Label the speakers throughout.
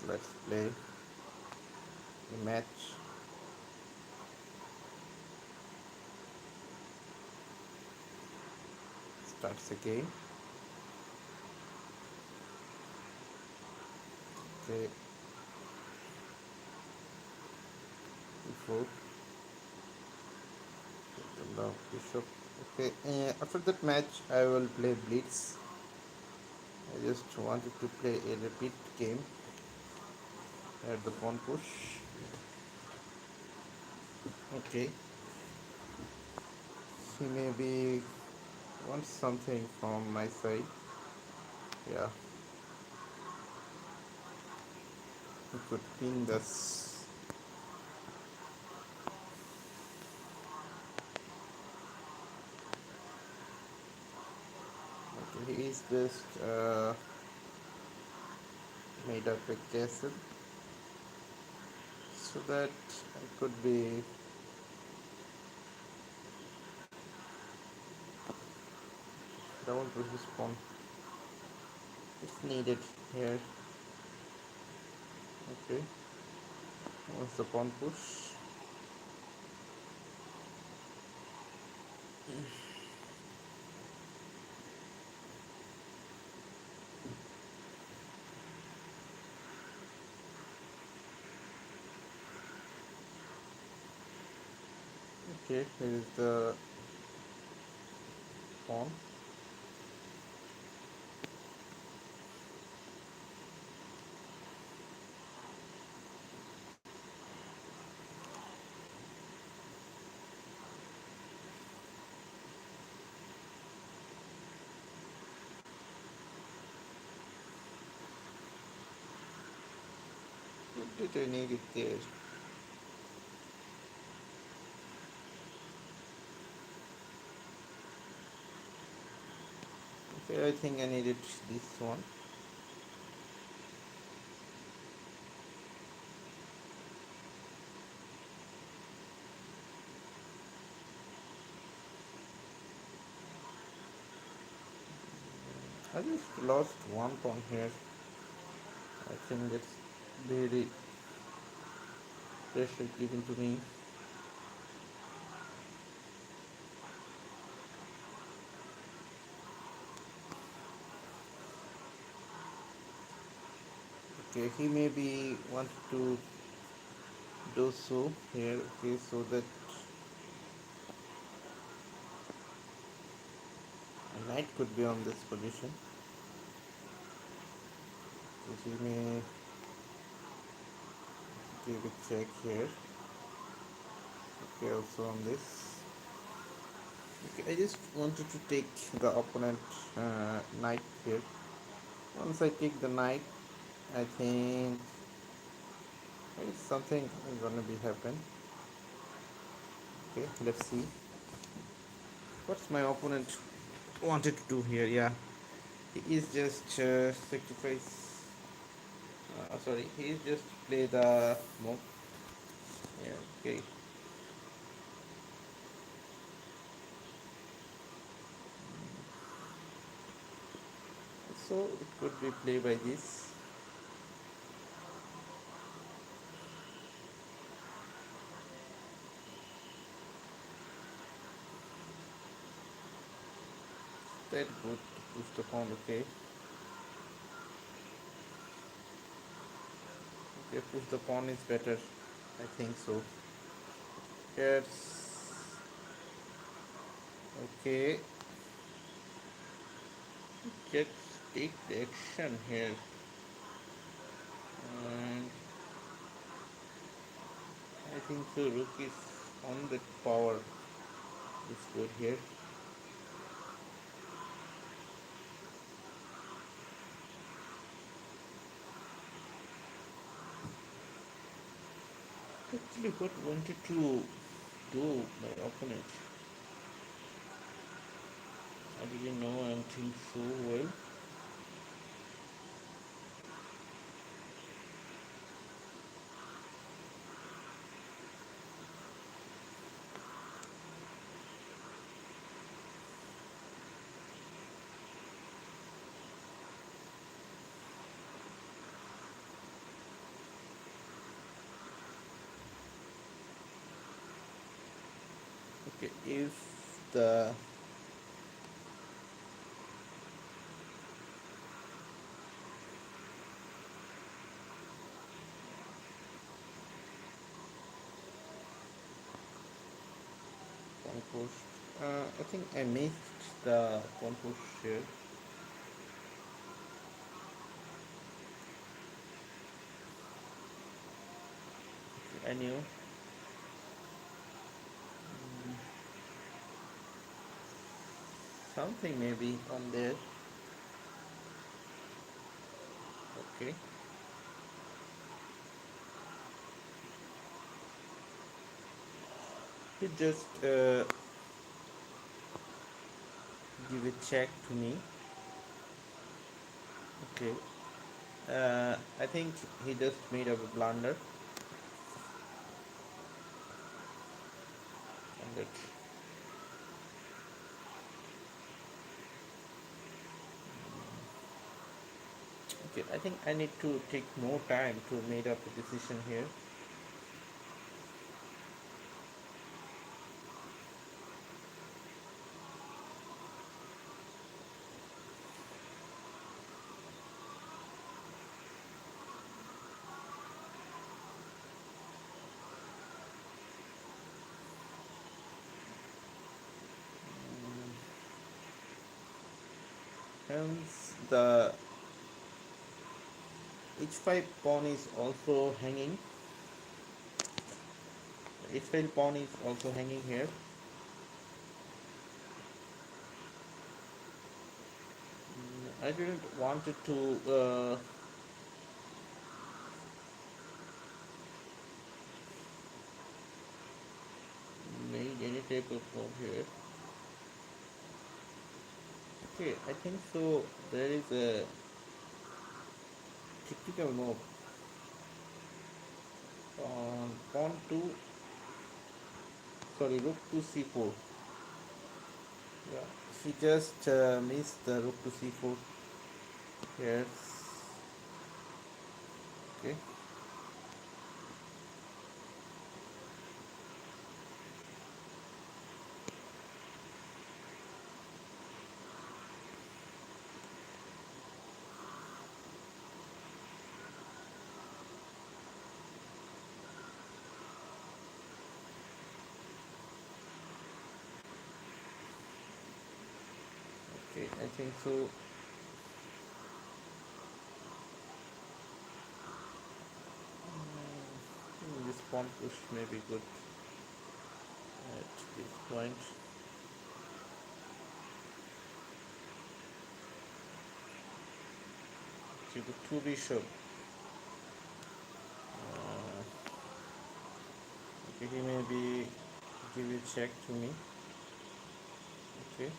Speaker 1: Let's play a match. Starts the game. Okay, before the bishop. Okay, after that match, I will play blitz. I just wanted to play a repeat game at the pawn push. Okay, he maybe wants something from my side. Yeah, he could pin this. Okay, he is just made up a castle so that I could be down to his pawn. It's needed here. Okay, once the pawn push. Okay, here is the pawn. What did I need it there? Okay, I think I needed this one. I just lost one pawn here. I think that's very pressure given to me. Okay, he maybe wants to do so here. Okay, so that a knight could be on this position. So he may give a check here. Okay, also on this. Okay, I just wanted to take the opponent knight here. Once I take the knight, I think maybe something is gonna be happen. Okay, let's see. What's my opponent wanted to do here? Yeah, he is just sacrifice. Sorry, he is just play the move. Yeah, okay. So it could be play by this. That good to push the pawn. Okay, okay, push the pawn is better. I think so. Here's okay. Just take the action here, and I think so. Rook is on the power. Is good here. Actually, what wanted to do my opponent? I didn't know anything so well. if the pawn push, I think I missed the pawn push here. I knew. Something maybe on there. Okay. You just give a check to me. Okay. I think he just made a blunder. And it, okay, I think I need to take more time to make up a decision here. Hence the h5 pawn is also hanging. H5 pawn is also hanging here. I didn't want it to make any type of move here. Okay, I think so. There is a typical move on pawn to, sorry, rook to c4. Yeah, she just missed the rook to c4 here. Okay. Okay, I think so. This pawn push may be good at this point. Okay, the two bishop. Okay, he may be give a check to me. Okay.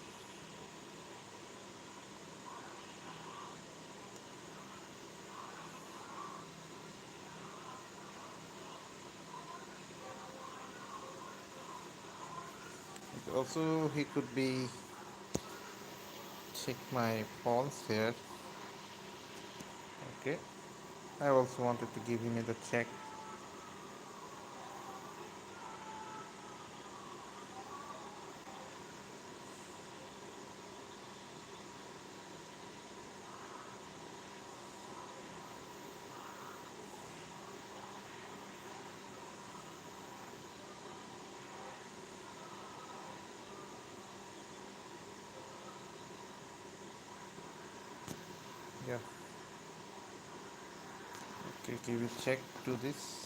Speaker 1: Also, he could be check my pawns here. Okay. I also wanted to give him the check. Yeah. Okay, give a check to this.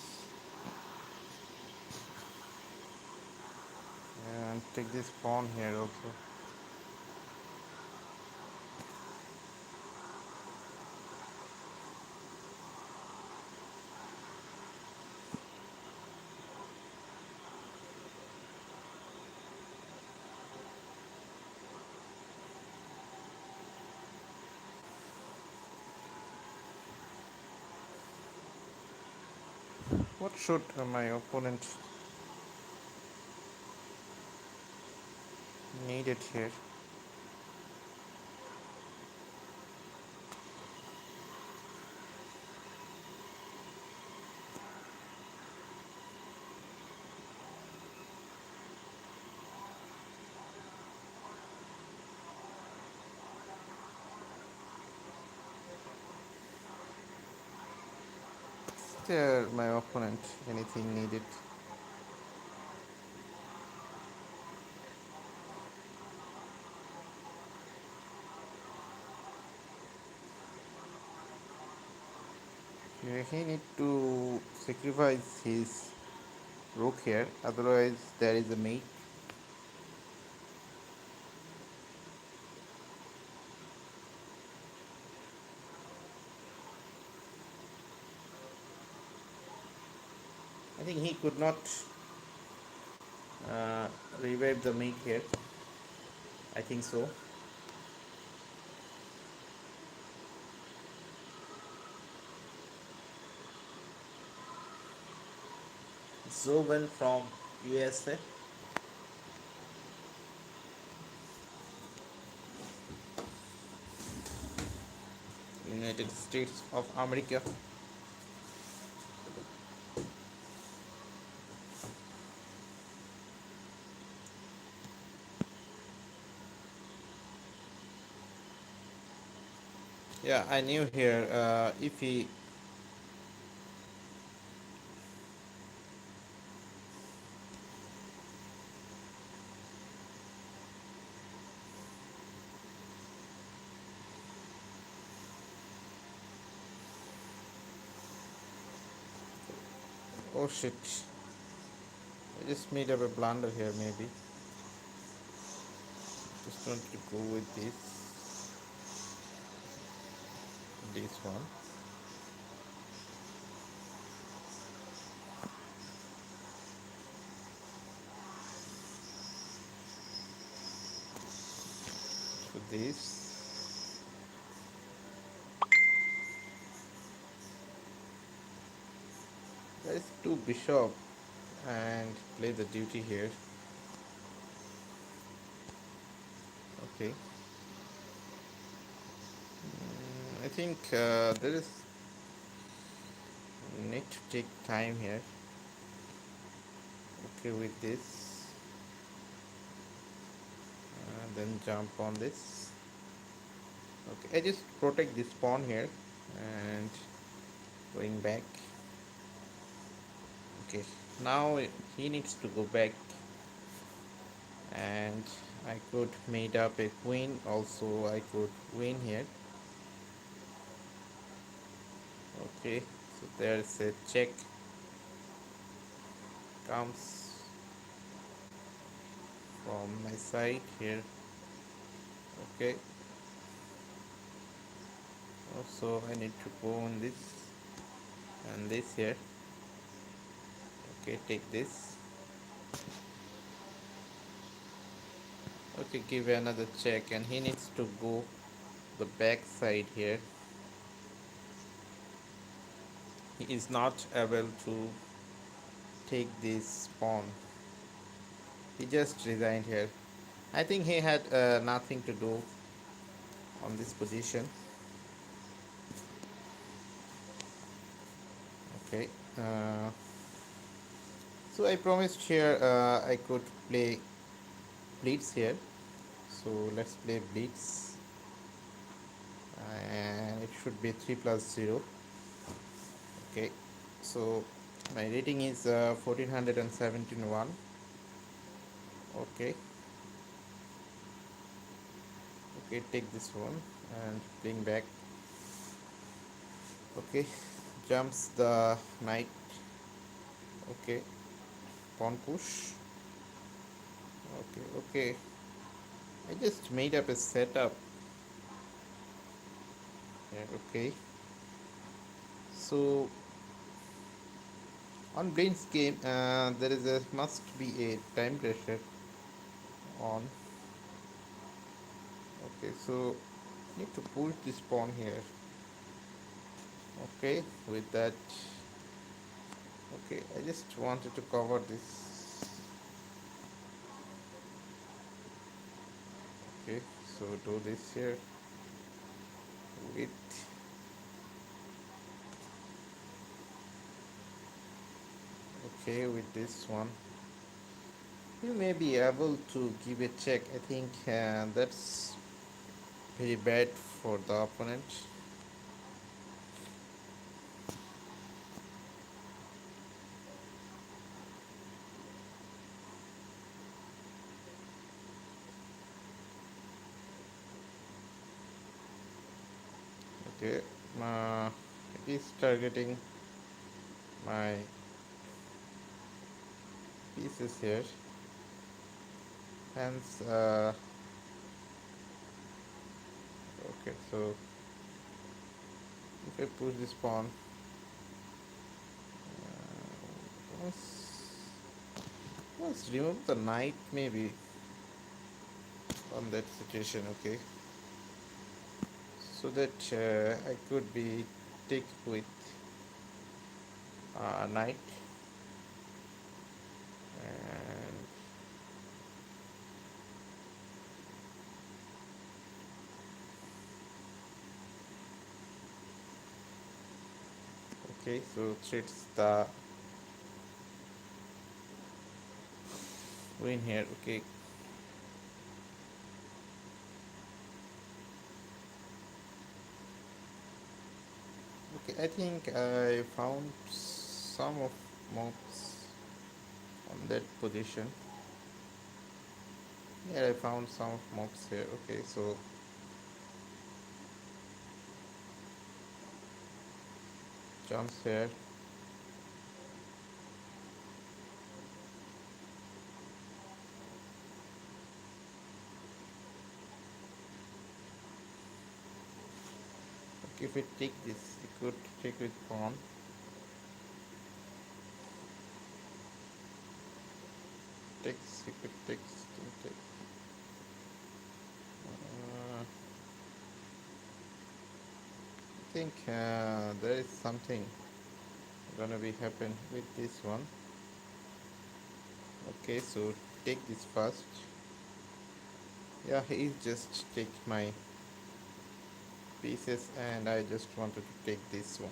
Speaker 1: And take this pawn here also. What should my opponent need it here? there my opponent anything needed? Yeah, he need to sacrifice his rook here, otherwise there is a mate. I think he could not uh, revive the mate here. I think so. Zoben from USA, United States of America. Yeah, I knew here if he. Oh shit. I just made up a blunder here, maybe. Just want to go with this one. So this. There is two bishop and play the duty here. Okay. I think there is need to take time here. Okay, with this, then jump on this. Okay, I just protect this pawn here and going back. Okay, now he needs to go back, and I could made up a queen. Also, I could win here. Okay, so there's a check comes from my side here. Okay, also I need to go on this and this here. Okay, take this. Okay, give another check, and he needs to go the back side here. He is not able to take this pawn. He just resigned here. I think he had nothing to do on this position. Okay. So I promised here I could play blitz here. So let's play blitz, and it should be 3 plus 0. Okay. So my rating is 1471. Okay. Okay, take this one and bring back. Okay, jumps the knight. Okay, pawn push. Okay, okay, I just made up a setup. Yeah, okay, so on Blaine's game there is a must be a time pressure on. Okay, so need to push this pawn here. Okay, with that. Okay, I just wanted to cover this. Okay, so do this here with. Okay, with this one you may be able to give a check. I think that's very bad for the opponent. Okay, it is targeting my pieces here. Hence, okay, so if I push this pawn, once remove the knight maybe on that situation, okay, so that I could be take with knight and okay, so threats the win here, okay. Okay, I think I found some of mobs on that position. Yeah, I found some of mobs here. Okay, so jumps here. Okay, if we take this, we could take with pawn. Takes, we could take. I think there is something gonna be happen with this one. Okay, so take this first. Yeah, he just take my pieces and I just wanted to take this one.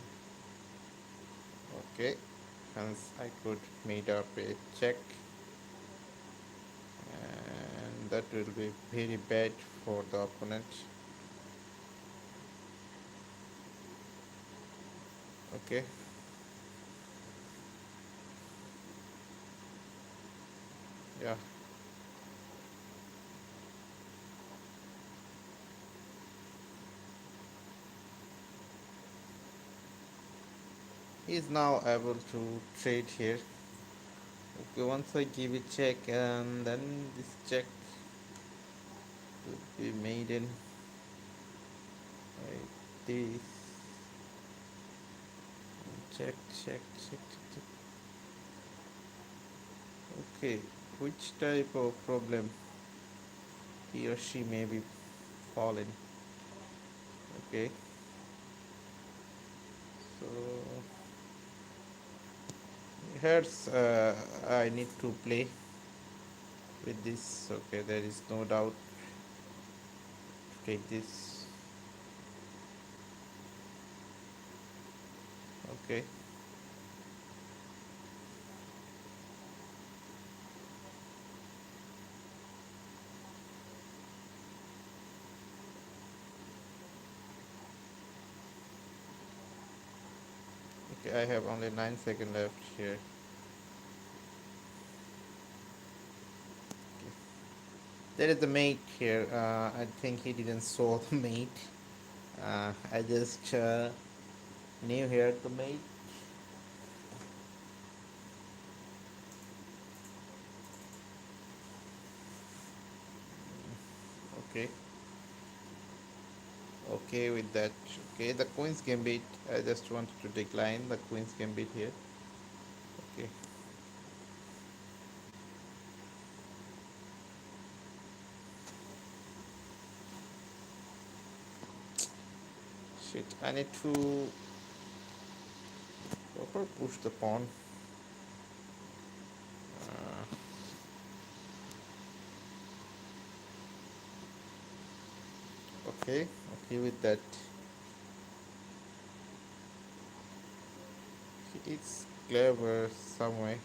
Speaker 1: Okay, hence I could made up a check and that will be very bad for the opponent. Okay, yeah, he is now able to trade here. Okay, once I give a check and then this check will be made in like this. Check, check, check, check, check. Okay, which type of problem he or she may be falling? Okay, so here's I need to play with this. Okay, there is no doubt to take this. Okay, okay, I have only 9 seconds left here. Okay. There is the mate here. I think he didn't saw the mate. I just knew here the mate. Okay, okay with that. Okay, the queen's gambit. I just wanted to decline the queen's gambit here. Okay, shit. I need to proper push the pawn. Uh, okay, okay with that. It's clever some way.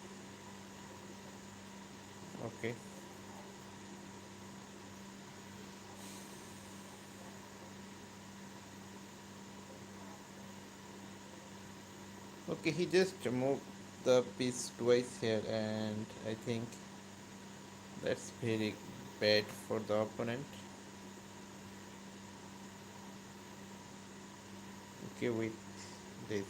Speaker 1: Okay. Okay, he just moved the piece twice here, and I think that's very bad for the opponent. okay with this.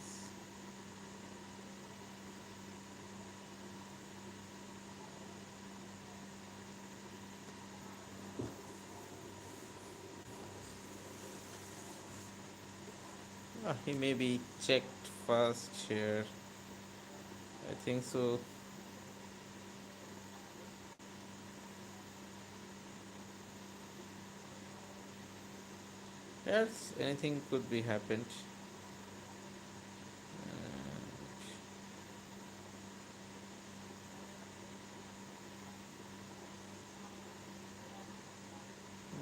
Speaker 1: He maybe checked first here. I think so. Yes, anything could be happened.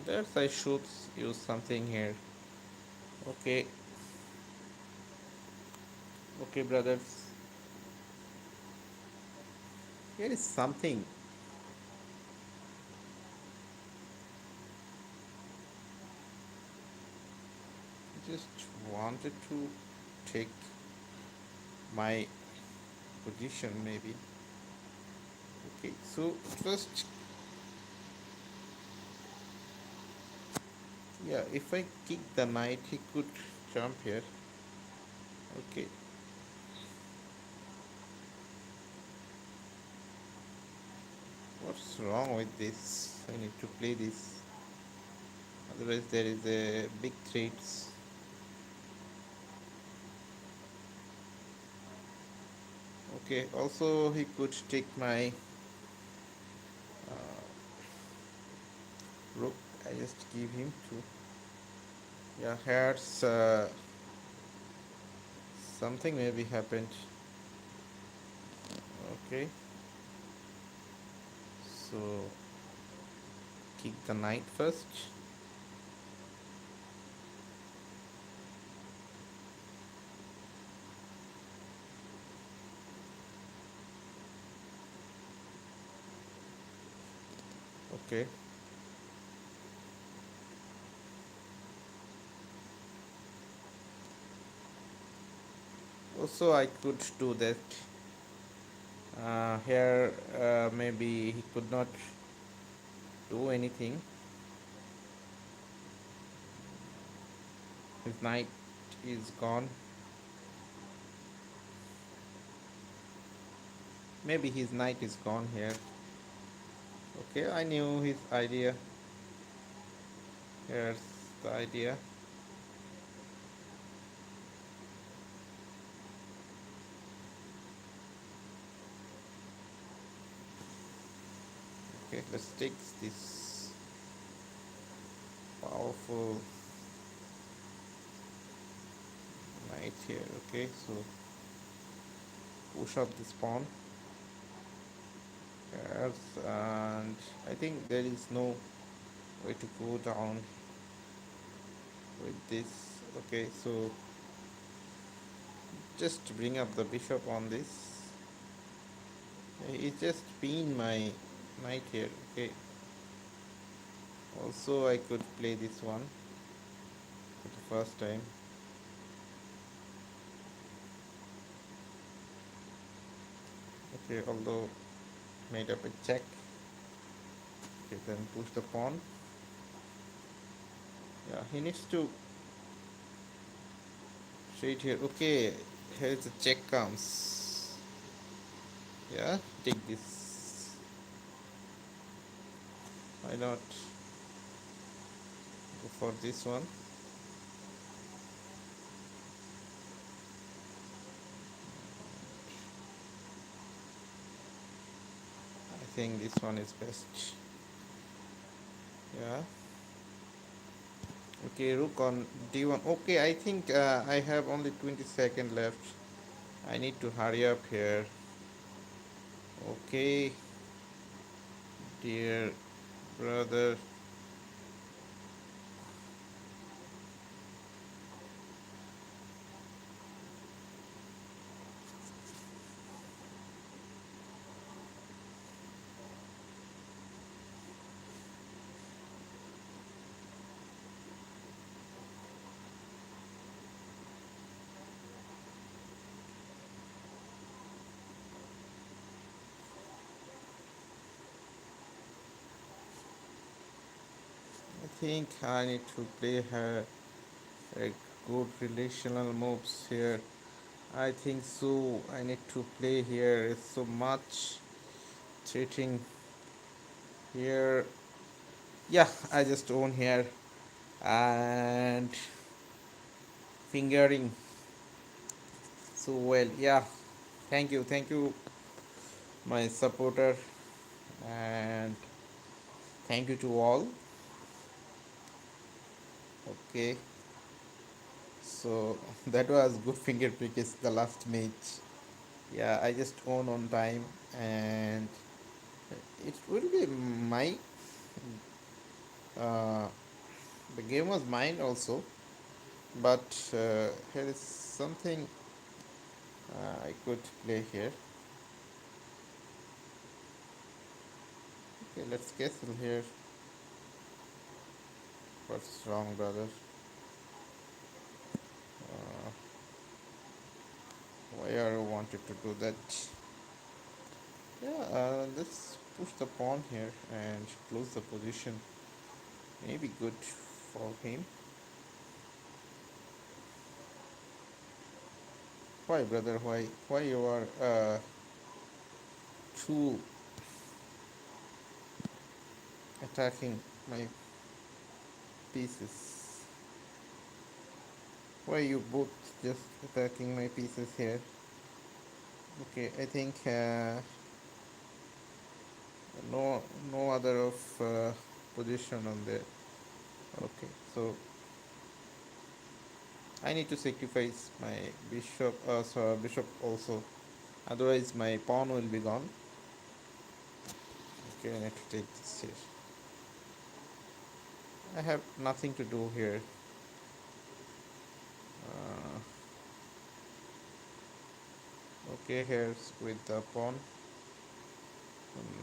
Speaker 1: There's I should use something here. Okay, okay, brothers. Here is something. Just wanted to take my position, maybe. Okay, so first, yeah, if I kick the knight, he could jump here. Okay, what's wrong with this? I need to play this. Otherwise, there is a big threats. Okay, also he could take my rook. I just give him two. Yeah, here's something maybe happened. Okay, so kick the knight first. Okay, also I could do that. Here, maybe he could not do anything. His knight is gone. Maybe his knight is gone here. Okay, I knew his idea. Here's the idea. Okay, let's take this powerful knight here. Okay, so push up this pawn. Yes, and I think there is no way to go down with this. Okay, so just bring up the bishop on this. It just pinned my knight here. Okay, also I could play this one for the first time. Okay, although made up a check. Okay, then push the pawn. Yeah, he needs to straight here. Okay, here's the check comes. Yeah, take this. Why not go for this one? I think this one is best. Yeah. Okay, rook on d1. Okay, I think I have only 20 seconds left. I need to hurry up here. Okay, dear brother. I think I need to play her like good relational moves here. I think so. I need to play here. It's so much cheating here. Yeah, I just own here and fingering so well. Yeah, thank you, my supporter, and thank you to all. Okay, so that was good finger pick. Is the last match. Yeah, I just own on time, and it will be my. Uh, the game was mine also, but here is something I could play here. Okay, let's castle here. What's wrong, brother? Uh, why are you wanted to do that? Yeah, let's push the pawn here and close the position. Maybe good for him. Why, brother? Why? Why you are too attacking my pieces? Why you both just attacking my pieces here? Okay, I think no no other of position on there. Okay, so I need to sacrifice my bishop, so bishop also. Otherwise, my pawn will be gone. Okay, I need to take this here. I have nothing to do here. Uh, okay, here's with the pawn.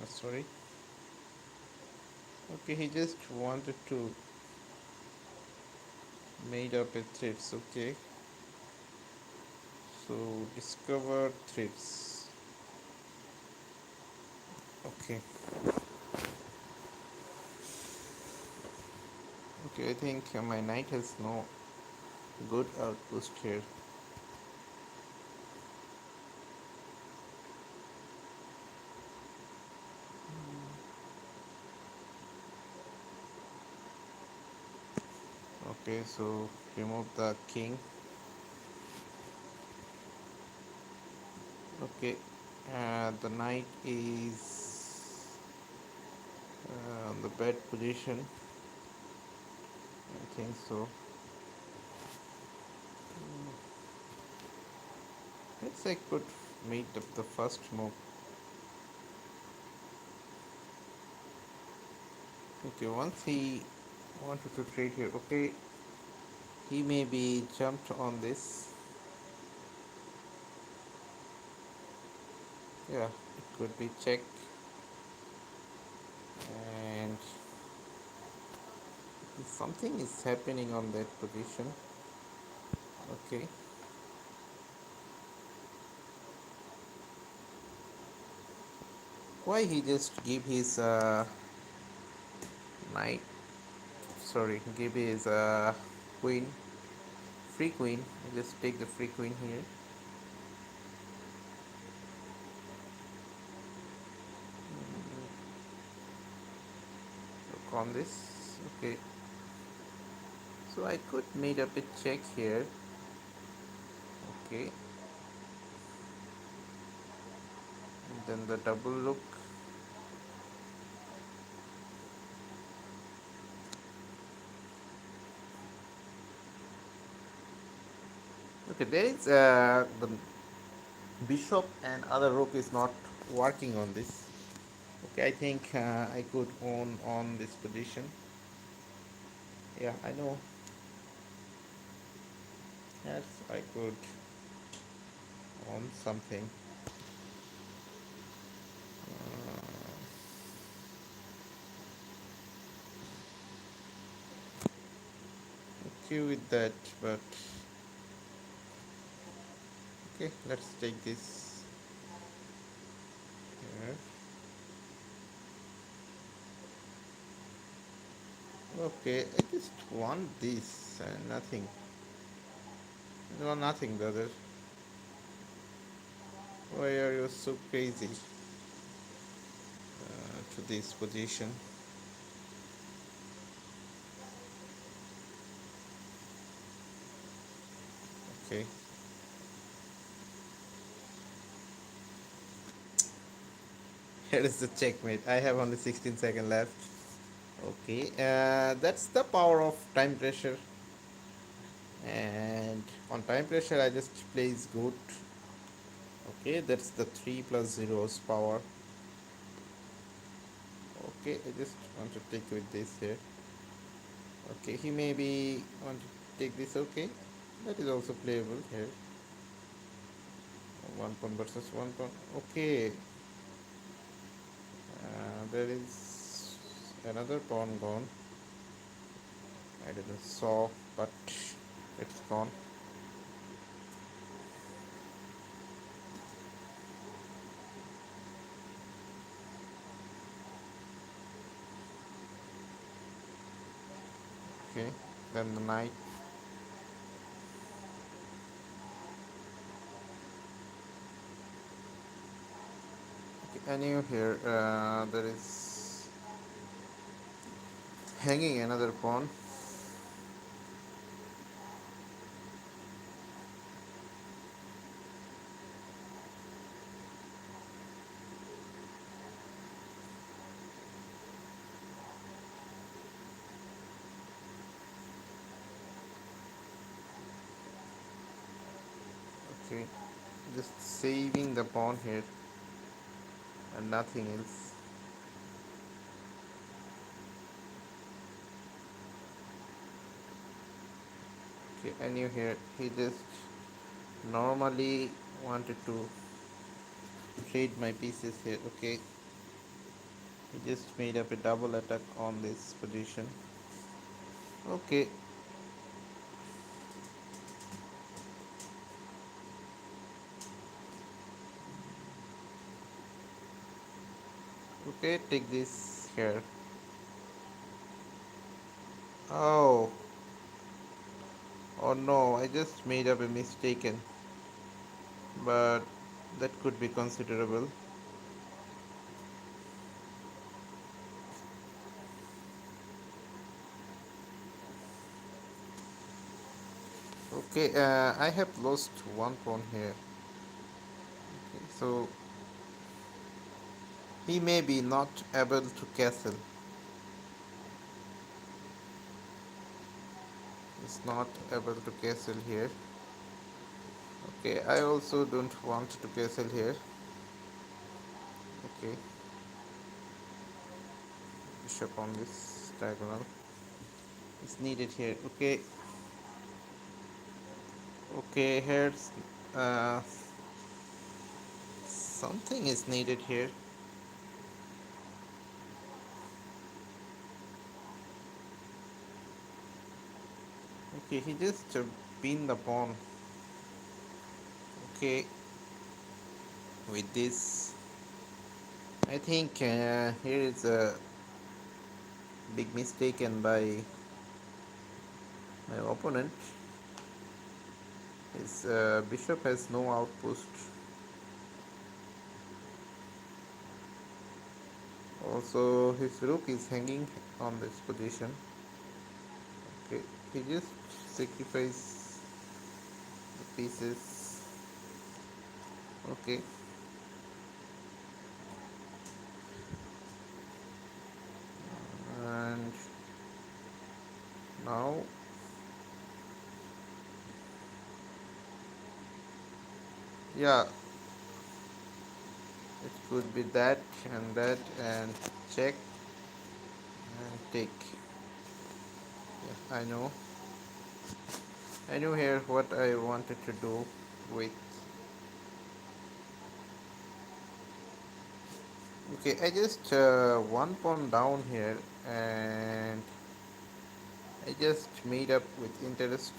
Speaker 1: Sorry. Okay, he just wanted to made up a threads. Okay, so discover threads. Okay. Okay, I think my knight has no good outpost here. Okay, so remove the king. Okay, the knight is on the bed position. I think so. Let's I could meet up the first move. Okay, once he wanted to trade here. Okay, he maybe jumped on this. Yeah, it could be check, and something is happening on that position. Okay, why he just give his knight? Sorry, give his queen, free queen. Just take the free queen here. Look on this. Okay, so I could made up a check here. Okay, and then the double look. Okay, there is the bishop and other rook is not working on this. Okay, I think I could own on this position. Yeah, I know. Yes, I could own something. Okay with that, but okay, let's take this here. Okay, I just want this and nothing. No, nothing, brother. Why are you so crazy to this position? Okay, here is the checkmate. I have only 16 seconds left. Okay, that's the power of time pressure. And on time pressure, I just plays good. Okay, that's the 3 plus zeros power. Okay, I just want to take with this here. Okay, he maybe want to take this. Okay, that is also playable here. One pawn versus one pawn. Okay, there is another pawn gone. I didn't saw, but it's gone. Okay, then the knight. Okay, I knew here there is hanging another pawn. Okay, just saving the pawn here and nothing else. Okay, I knew here he just normally wanted to trade my pieces here. Okay, he just made up a double attack on this position. Okay, okay, take this here. Oh, oh no, I just made up a mistaken, but that could be considerable. Okay, I have lost one pawn here. Okay, so he may be not able to castle. He's not able to castle here. Okay, I also don't want to castle here. Okay, bishop on this diagonal is needed here. Okay, okay, here's uh, something is needed here. Okay, he just pinned the pawn. Okay, with this, I think here is a big mistaken by my opponent. His bishop has no outpost. Also, his rook is hanging on this position. Okay, he just sacrifice the pieces. Okay, and now yeah, it could be that and check and take. Yeah, I knew here what I wanted to do with. Okay, I just one pawn down here and I just made up with interest.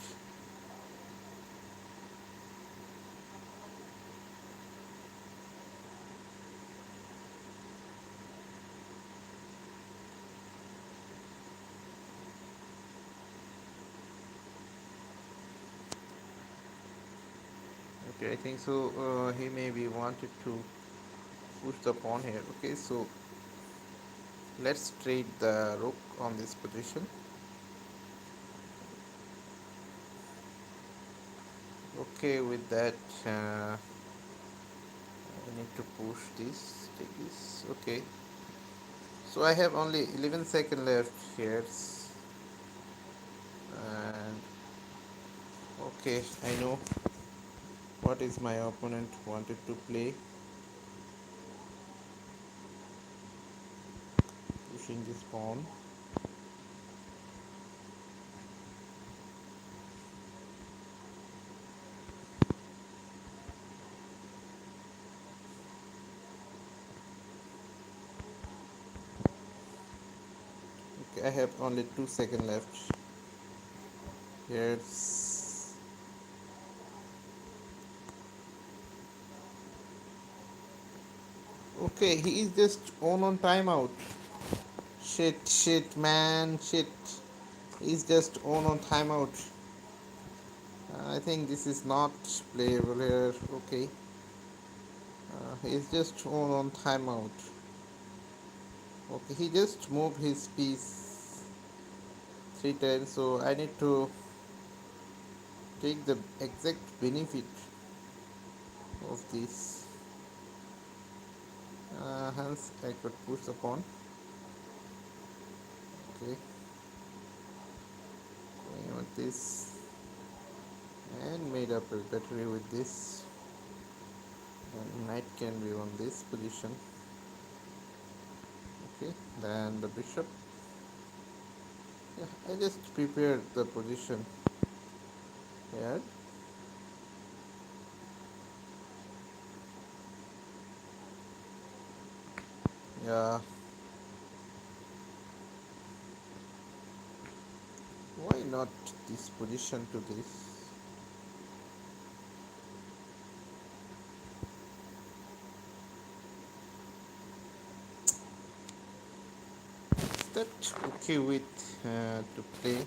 Speaker 1: Okay, I think so. He maybe wanted to push the pawn here. Okay, so let's trade the rook on this position. Okay, with that, I need to push this, take this. Okay, so I have only 11 seconds left here, and okay, I know what is my opponent wanted to play. Pushing this pawn. Okay, I have only 2 seconds left. Here's okay. He is just on timeout. Shit, man, shit. He's just on timeout. I think this is not playable here. Okay, he's just on timeout. Okay, he just moved his piece 3 times, so I need to take the exact benefit of this. Hence, I could push the pawn. Okay, going with this and made up a battery with this. And knight can be on this position. Okay, then the bishop. Yeah, I just prepared the position here. Yeah, why not this position to this? Is that okay with to play?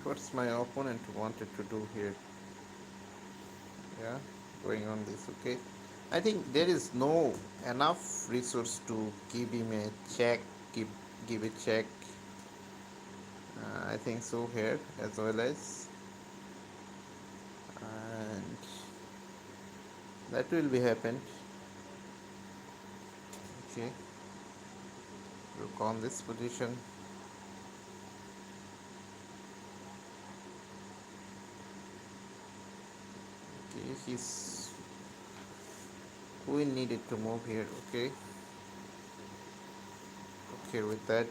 Speaker 1: What's my opponent wanted to do here? Yeah, going on this. Okay, I think there is no enough resource to give him a check. Give a check. I think so here as well as, and that will be happened. Okay, look on this position. Okay, he's queen needed to move here. Okay, okay with that.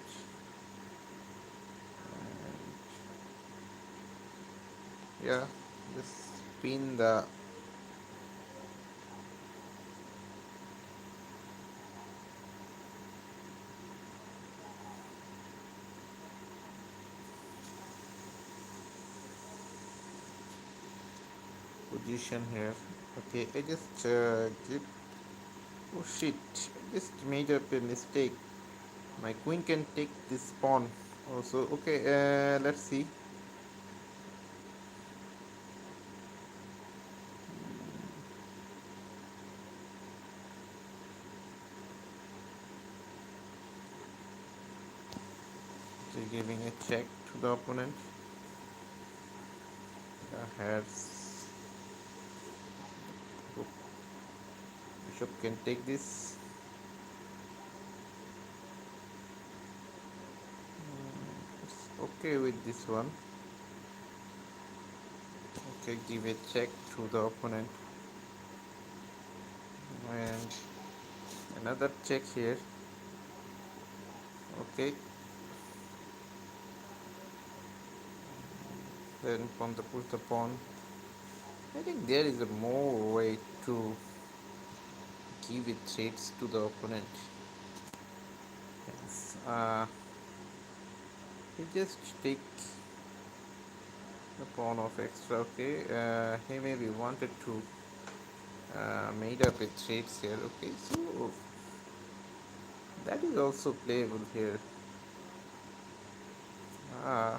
Speaker 1: Yeah, just pin the position here. Okay, I just give. Oh shit! I just made up a mistake. My queen can take this pawn. Also, okay. Let's see. So giving a check to the opponent. Has bishop can take this. It's okay with this one. Okay, give a check to the opponent and another check here. Okay, then from the push the pawn. I think there is a more way to give it threats to the opponent. Yes. He just take the pawn of extra. Okay, he maybe wanted to made up a threats here. Okay, so that is also playable here. Ah,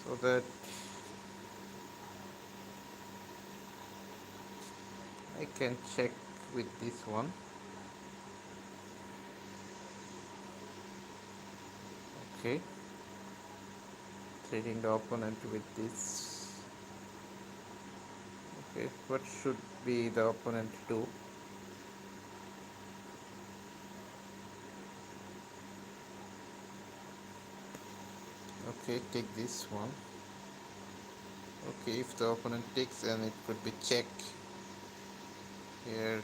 Speaker 1: so that I can check with this one. Okay, trading the opponent with this. Okay, what should be the opponent do? Okay, take this one. Okay, if the opponent takes, and it could be check here.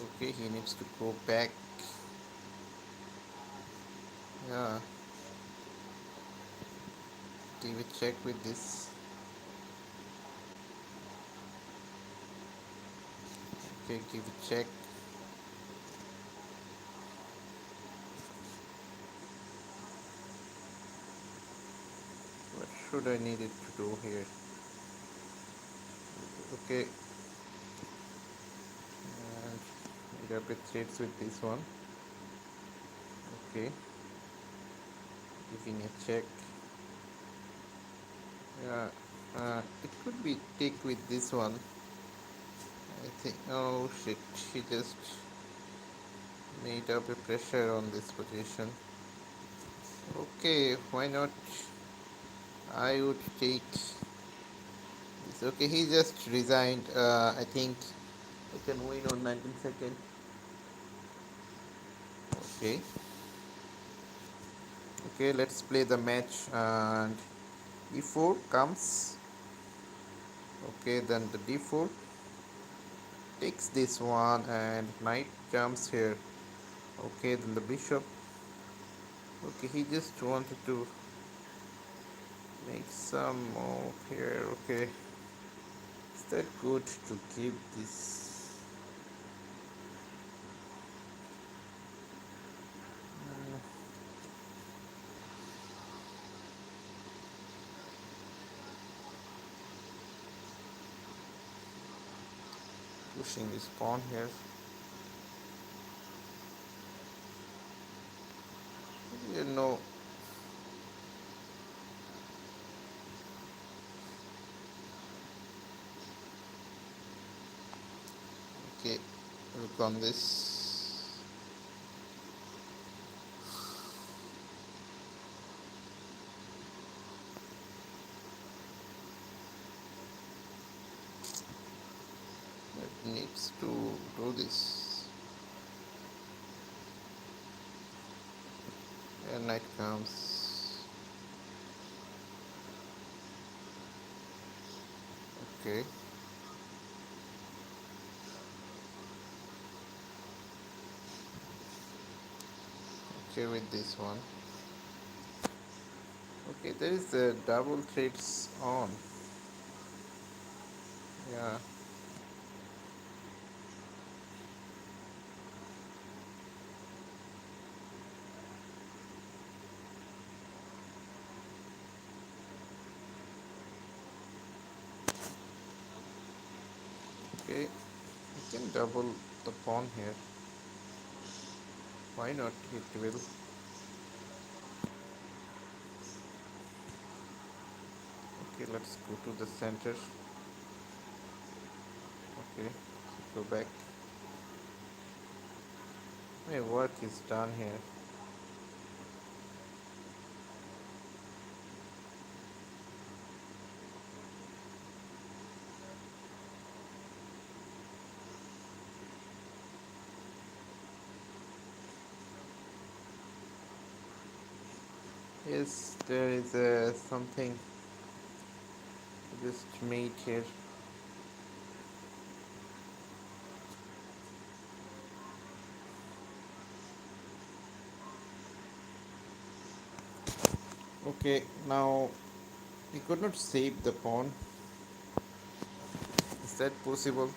Speaker 1: Okay, he needs to go back. Yeah, give a check with this. Okay, give a check. What should I need it to do here? Okay, and it arbitrates with this one. Okay, giving a check. Yeah, it could be take with this one. I think. Oh shit! She just made up a pressure on this position. Okay, why not? I would take this. Okay, he just resigned. I think I can win on 19 seconds. Okay, okay, let's play the match. And e4 comes. Okay, then the d4 takes this one, and knight jumps here. Okay, then the bishop. Okay, he just wanted to make some move here. Okay, is that good to keep this? Pushing this pawn here. You know, okay, look on this. It needs to do this. And knight comes. Okay. Okay, with this one. Okay, there is a double threads on. Yeah. Okay, you can double the pawn here. Why not? It will. Okay, let's go to the center. Okay, go back. My work is done here. Yes, there is something just made here. Okay, now we could not save the pawn. Is that possible?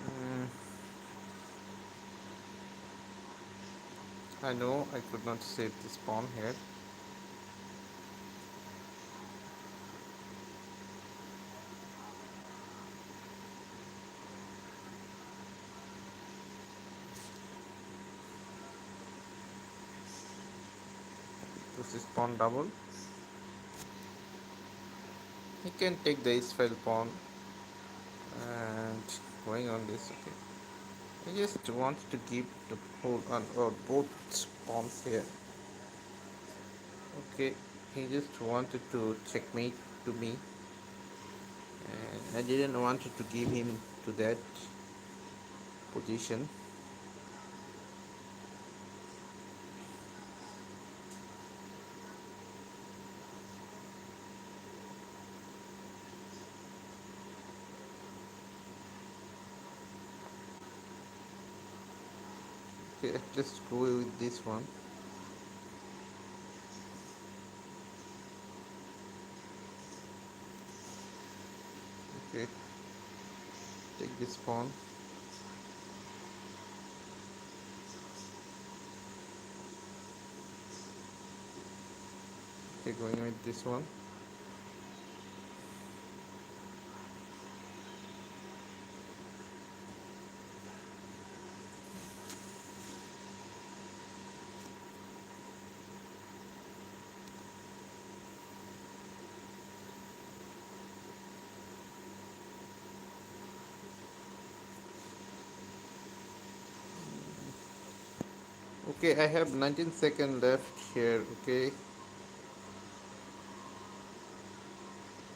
Speaker 1: Mm, I know I could not save this pawn here. This is pawn double. He can take the Israel pawn and going on this. Okay, I just want to give the whole on or both pawns here. Okay, he just wanted to checkmate to me, and I didn't want to give him to that position. Okay, let's go with this one. Okay, take this pawn. Okay, going with this one. Okay, I have 19 seconds left here. Okay,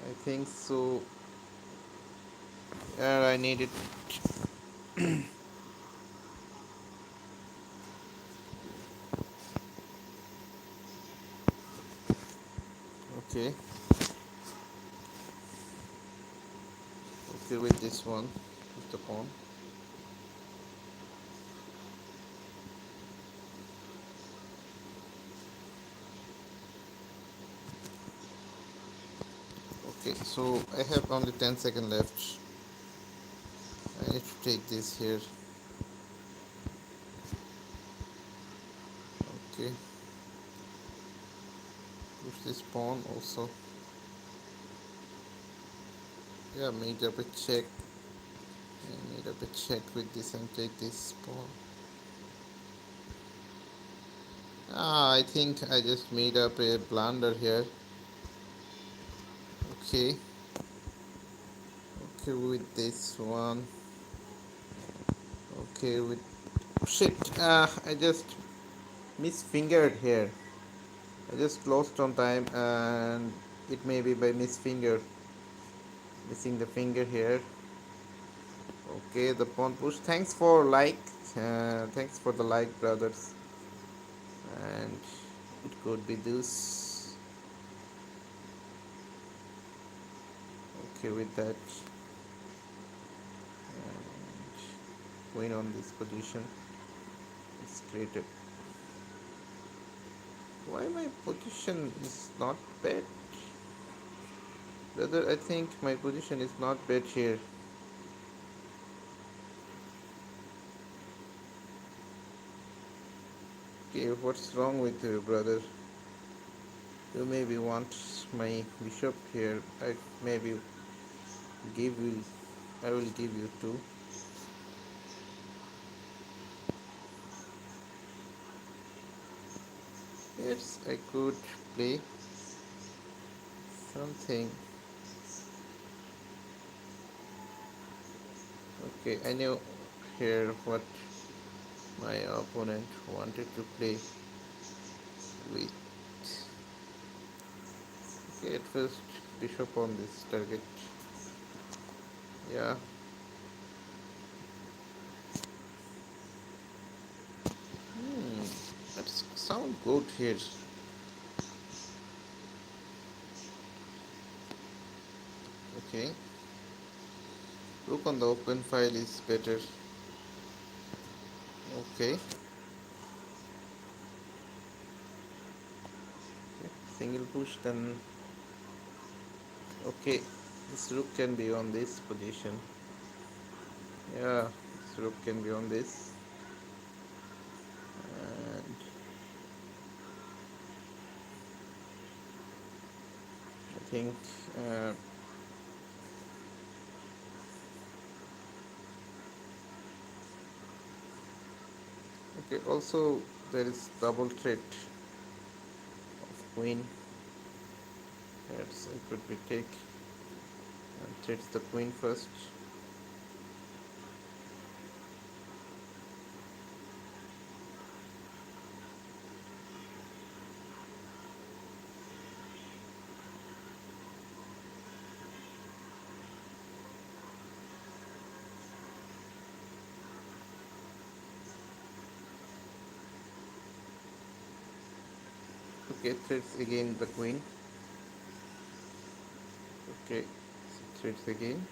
Speaker 1: I think so. I need it. Okay, okay with this one, with the pawn. Okay, so I have only 10 seconds left. I need to take this here. Okay, push this pawn also. Yeah, made up a check. I made up a check with this and take this pawn. Ah, I think I just made up a blunder here. Okay, okay with this one. Okay with shit. I just misfingered here. I just lost on time and it may be by misfinger. Missing the finger here. Okay, the pawn push. Thanks for like. Thanks for the like, brothers. And it could be this. Okay, with that. And going on this position. It's created. Why my position is not bad? Brother, I think my position is not bad here. Okay, what's wrong with you, brother? You maybe want my bishop here. I maybe give you. I will give you two. Yes, I could play something. Okay, I know here what my opponent wanted to play with. Okay, at first bishop on this target. Yeah. That's sound good here. Okay. Look on the open file is better. Okay, single push, then okay, this rook can be on this position. Yeah, this rook can be on this, and I think uh, okay. Also, there is double threat of queen. Yes, it could be take and threats the queen first. Okay, threats again the queen. Okay, threats again.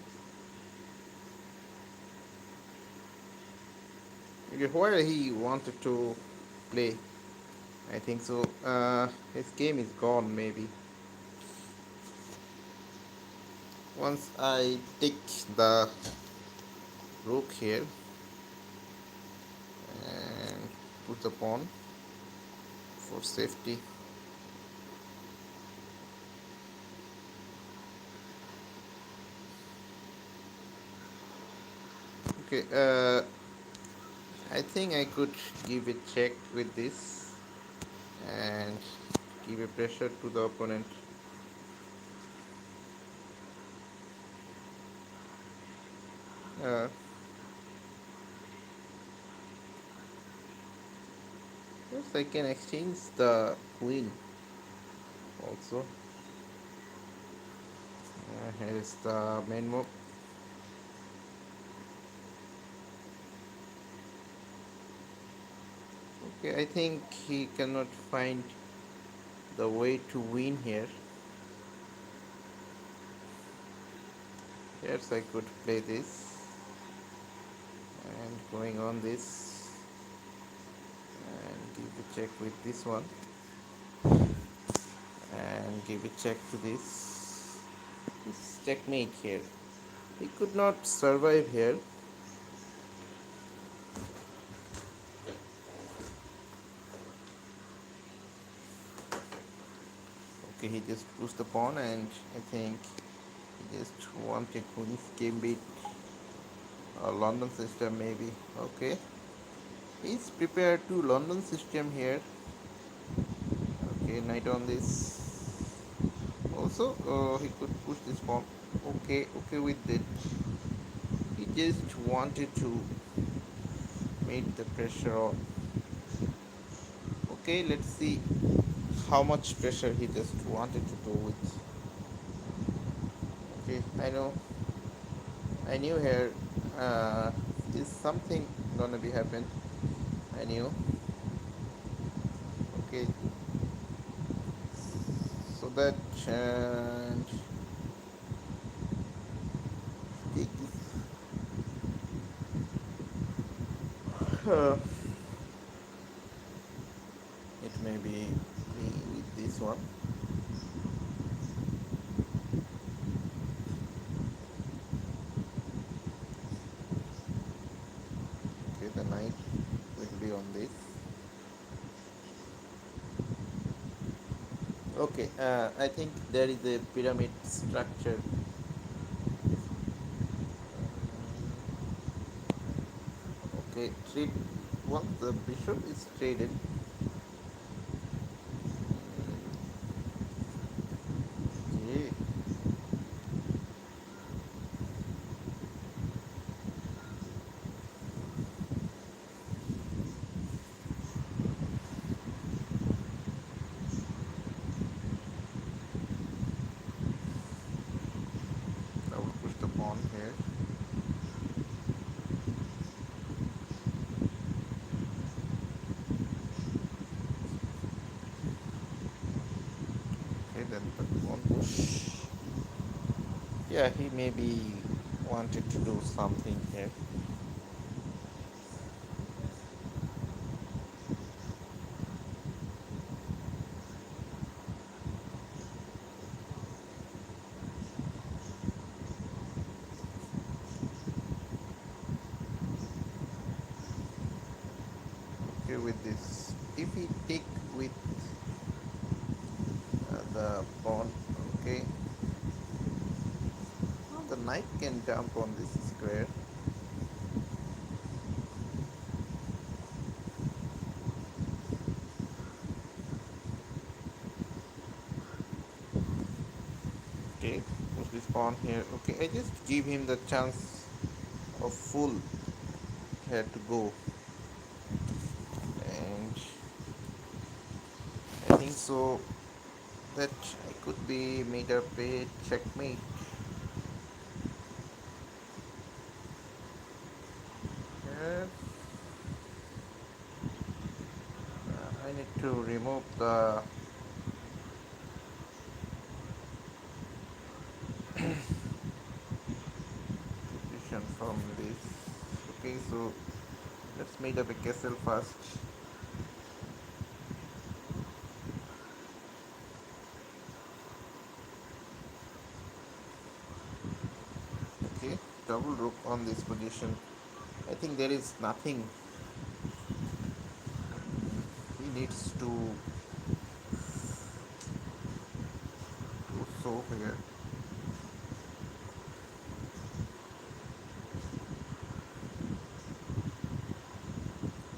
Speaker 1: Okay, why he wanted to play? I think so. His game is gone maybe. Once I take the rook here and put the pawn for safety. Okay, I think I could give a check with this and give a pressure to the opponent. Uh, yes, I can exchange the queen also. Here is the main move. Okay, I think he cannot find the way to win here. Yes, I could play this and going on this and give a check with this one and give a check to this. This checkmate here. He could not survive here. Okay, he just pushed the pawn and I think he just wanted Queen's game beat or London system maybe. Okay, he's prepared to London system here. Okay, knight on this. Also, he could push this pawn. Okay, okay with it. He just wanted to make the pressure on. Okay, let's see how much pressure he just wanted to do with. Okay, I knew here is something gonna be happen. I knew. Okay, so that and take this. It may be me with this one. Okay, the knight will be on this. Okay, I think there is a pyramid structure. Okay, trade once the bishop is traded. Okay, I will push the pawn here. Okay, then the pawn push. Yeah, he maybe wanted to do something here. with this. If we take with the pawn, okay, now the knight can jump on this square. Okay, push this pawn here. Okay, I just give him the chance of full here to go, and I think so that I could be made up a checkmate. Here, I need to remove the position from this. Okay, so let's make up a castle first. Okay, double rook on this position. I think there is nothing he needs to do so here.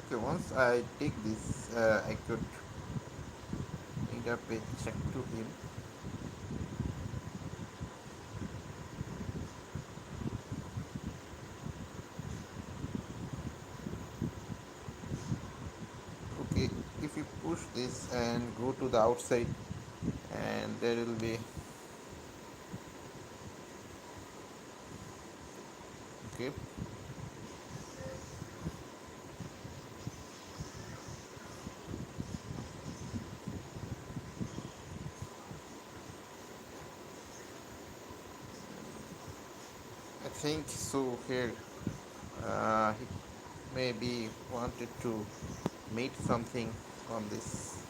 Speaker 1: Okay, once I take this, I could make up a check to him. Okay, if you push this and go to the outside, and there will be, okay, I think so here he maybe wanted to make something on this.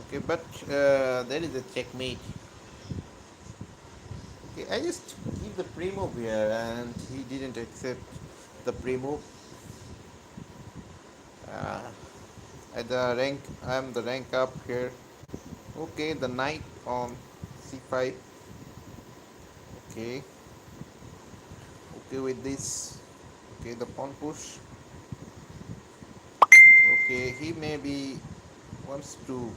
Speaker 1: Okay, but there is a checkmate. Okay, I just give the pre-move here and he didn't accept the pre-move. Uh, at the rank, I am the rank up here. Okay, the knight on c5. Okay, okay with this. Okay, the pawn push. Okay, he maybe wants to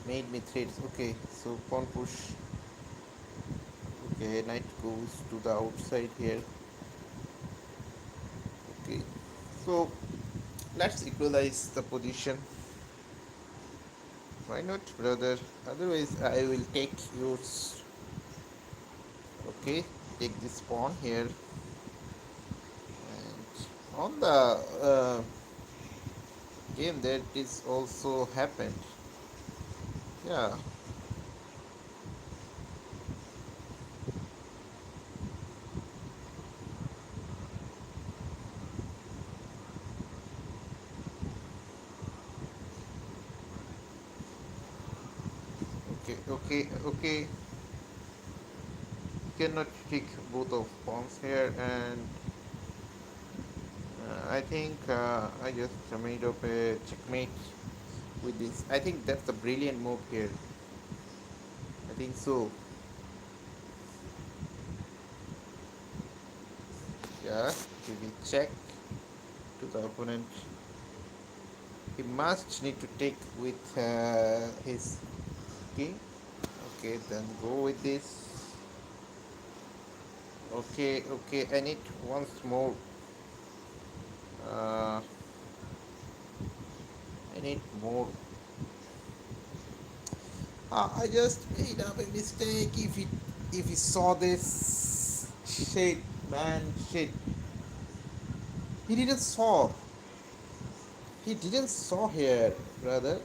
Speaker 1: made me threats. Okay, so pawn push. Okay, knight goes to the outside here. Okay, so let's equalize the position. Why not, brother? Otherwise I will take yours. Okay, take this pawn here, and on the game that is also happened. Yeah, okay, okay, okay. Cannot pick both of pawns here, and I think I just made up a checkmate with this. I think that's a brilliant move here. I think so. Yeah, if we check to the opponent, he must need to take with his king. Okay, then go with this. Okay, okay, I need once more. Uh, I need more. I just made up a mistake. If he saw this, shit, man, shit. He didn't saw. He didn't saw here, brother.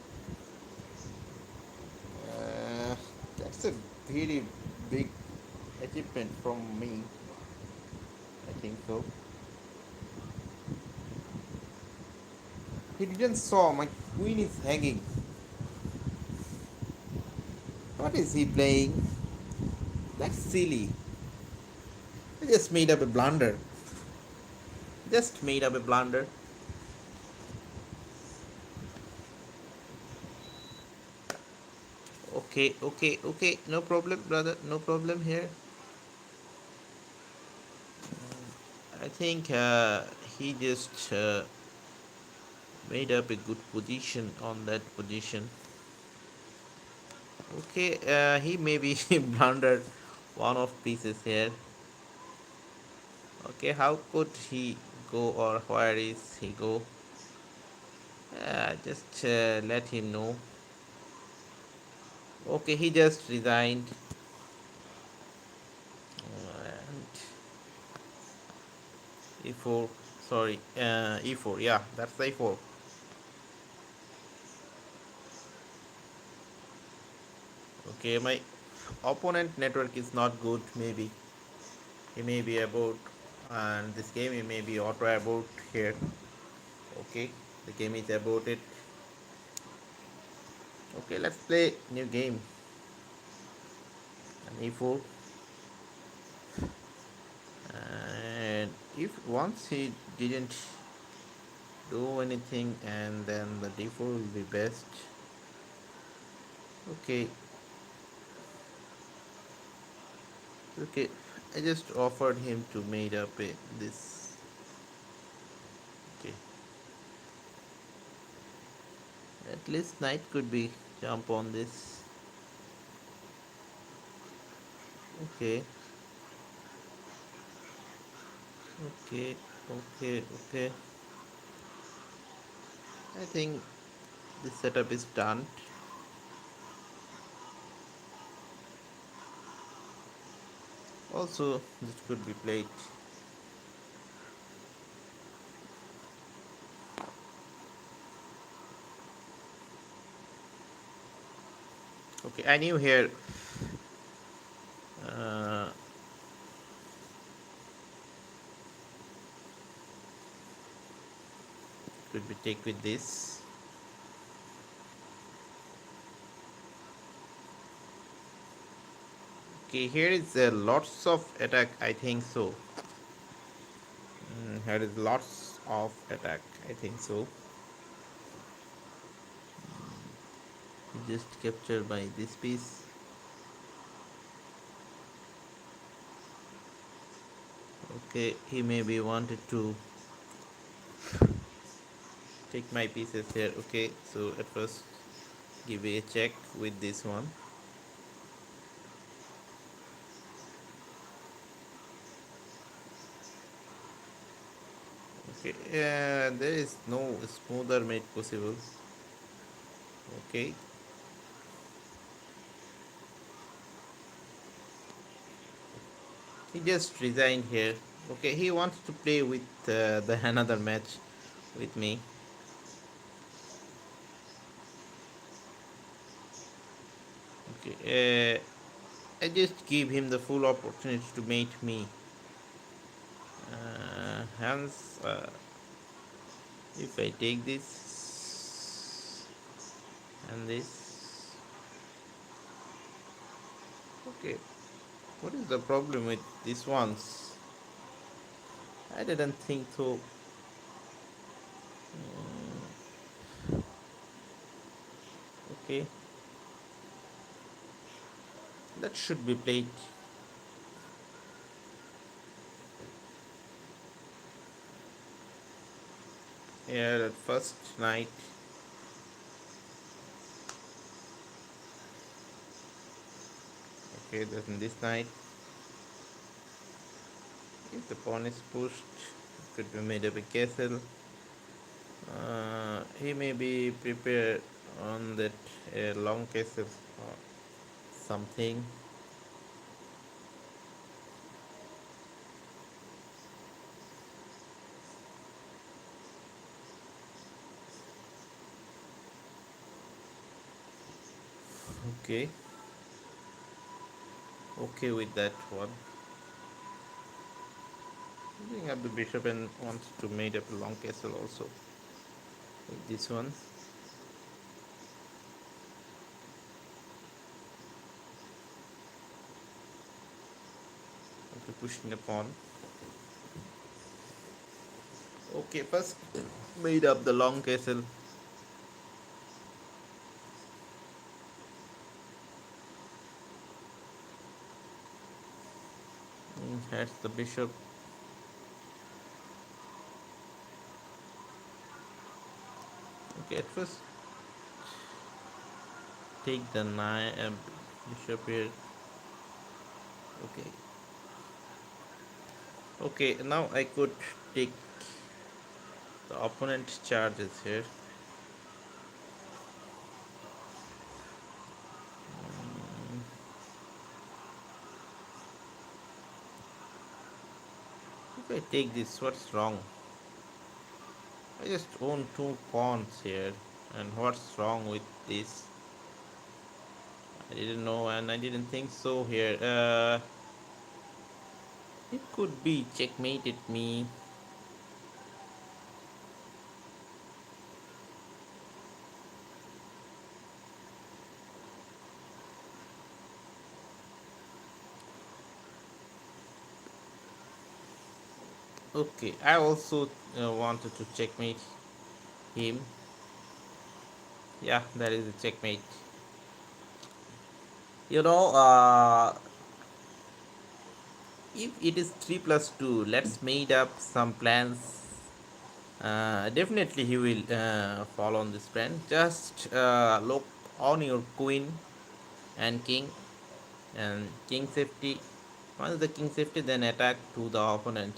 Speaker 1: Uh, that's a very big achievement from me. I think so. He didn't saw my queen is hanging. What is he playing? That's silly. I just made up a blunder. Just made up a blunder. Okay, okay, okay. No problem, brother. No problem here. I think he just made up a good position on that position. Okay, he maybe blundered one of pieces here. Okay, how could he go or where is he go? Just let him know. Okay, he just resigned. And e4, sorry, e4. Yeah, that's e4. Okay, my opponent network is not good. Maybe he may be about, and this game he may be auto about here. Okay, the game is about it. Okay, let's play new game. And e4, and if once he didn't do anything, and then the d4 will be best. Okay, okay. I just offered him to made up this. Okay, at least knight could be jump on this. Okay, okay, okay, okay. I think this setup is done. Also, this could be played. Okay, I knew here. Uh, could be take with this. Okay, here is lots of attack. I think so. Here is lots of attack. I think so. Just captured by this piece. Okay, he maybe wanted to take my pieces here. Okay, so at first give a check with this one. Okay, there is no smoother mate possible. Okay, he just resigned here. Okay, he wants to play with the another match with me. Okay, I just give him the full opportunity to mate me. Hence, if I take this and this, okay, what is the problem with these ones? I didn't think so. Okay, that should be played. Yeah, that first night. Okay, then this night, if the pawn is pushed, it could be made up a castle. He may be prepared on that long castle or something. Okay, okay with that one. Bring up the bishop and wants to made up a long castle also with this one. Okay, pushing the pawn. Okay, first made up the long castle. Here's the bishop. Okay, at first take the bishop here. Okay. Okay, now I could take the opponent charges here. If I take this, what's wrong? I just own two pawns here, and what's wrong with this? I didn't know, and I didn't think so here. It could be checkmated me. Okay, I also wanted to checkmate him. Yeah, that is a checkmate. You know, if it is 3 plus 2, let's made up some plans. Definitely he will fall on this plan. Just look on your queen and king, and king safety. Once the king safety, then attack to the opponent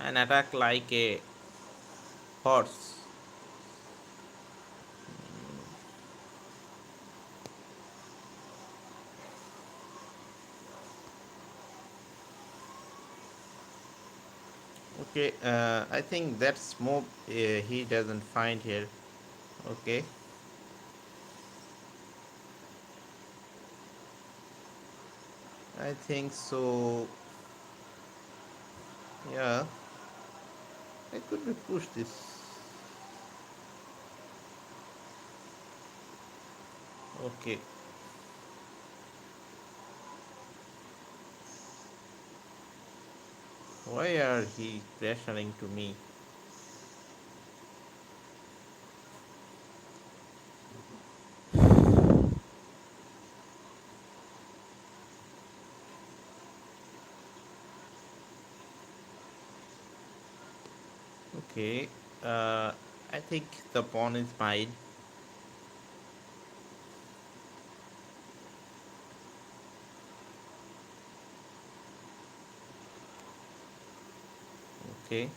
Speaker 1: and attack like a horse. Okay, I think that's more he doesn't find here. Okay, I think so. Yeah, I could be push this. Okay, why are he pressuring to me? Okay, I think the pawn is mine. Okay,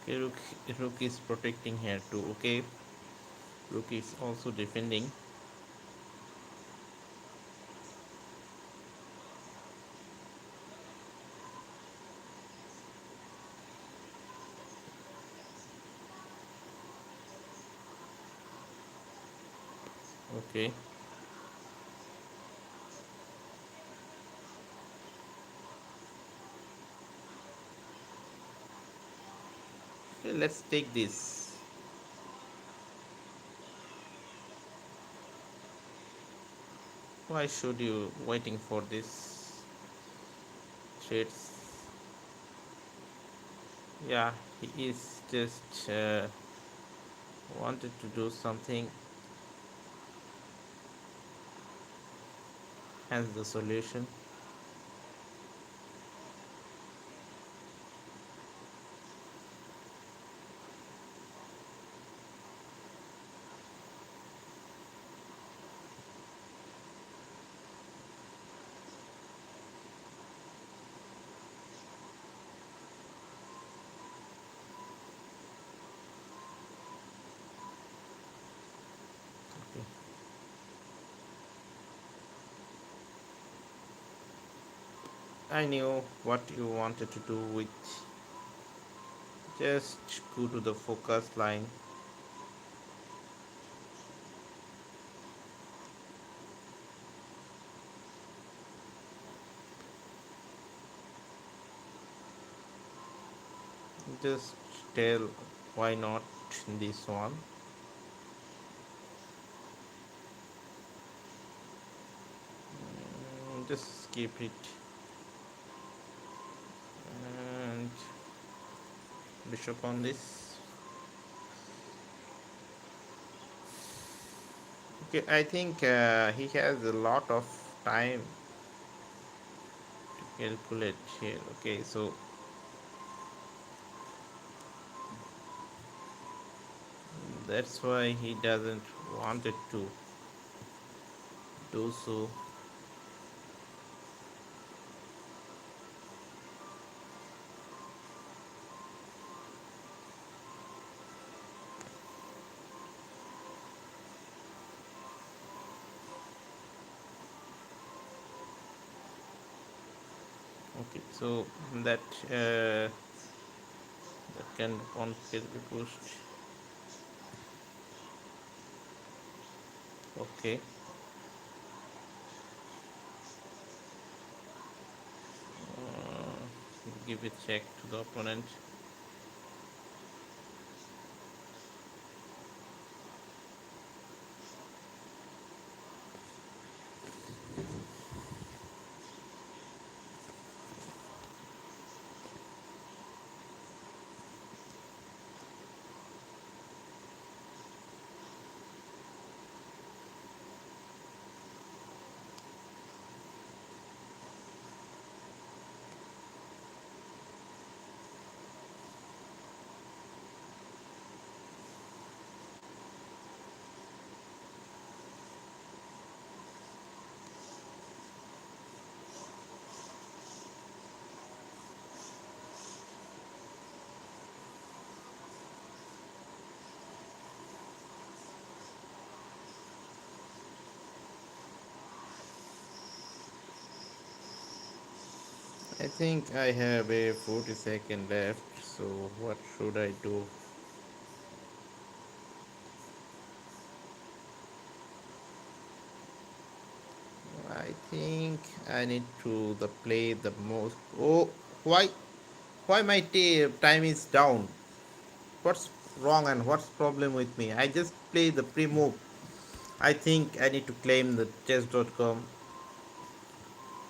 Speaker 1: okay, rook is protecting here too. Okay, rook is also defending. Okay, okay, let's take this. Why should you waiting for this trades? Yeah, he is just wanted to do something. Hence the solution. Okay. I knew what you wanted to do with. Just go to the focus line. Just tell why not this one. Just skip it and bishop on this. Okay, I think he has a lot of time to calculate here. Okay, so that's why he doesn't wanted to do so. Okay, so that that can pawn can be pushed. Okay, give it check to the opponent. I think I have a 40-second left. So what should I do? I think I need to the play the most. Oh, why? Why my time is down? What's wrong and what's problem with me? I just play the pre-move. I think I need to claim the chess.com.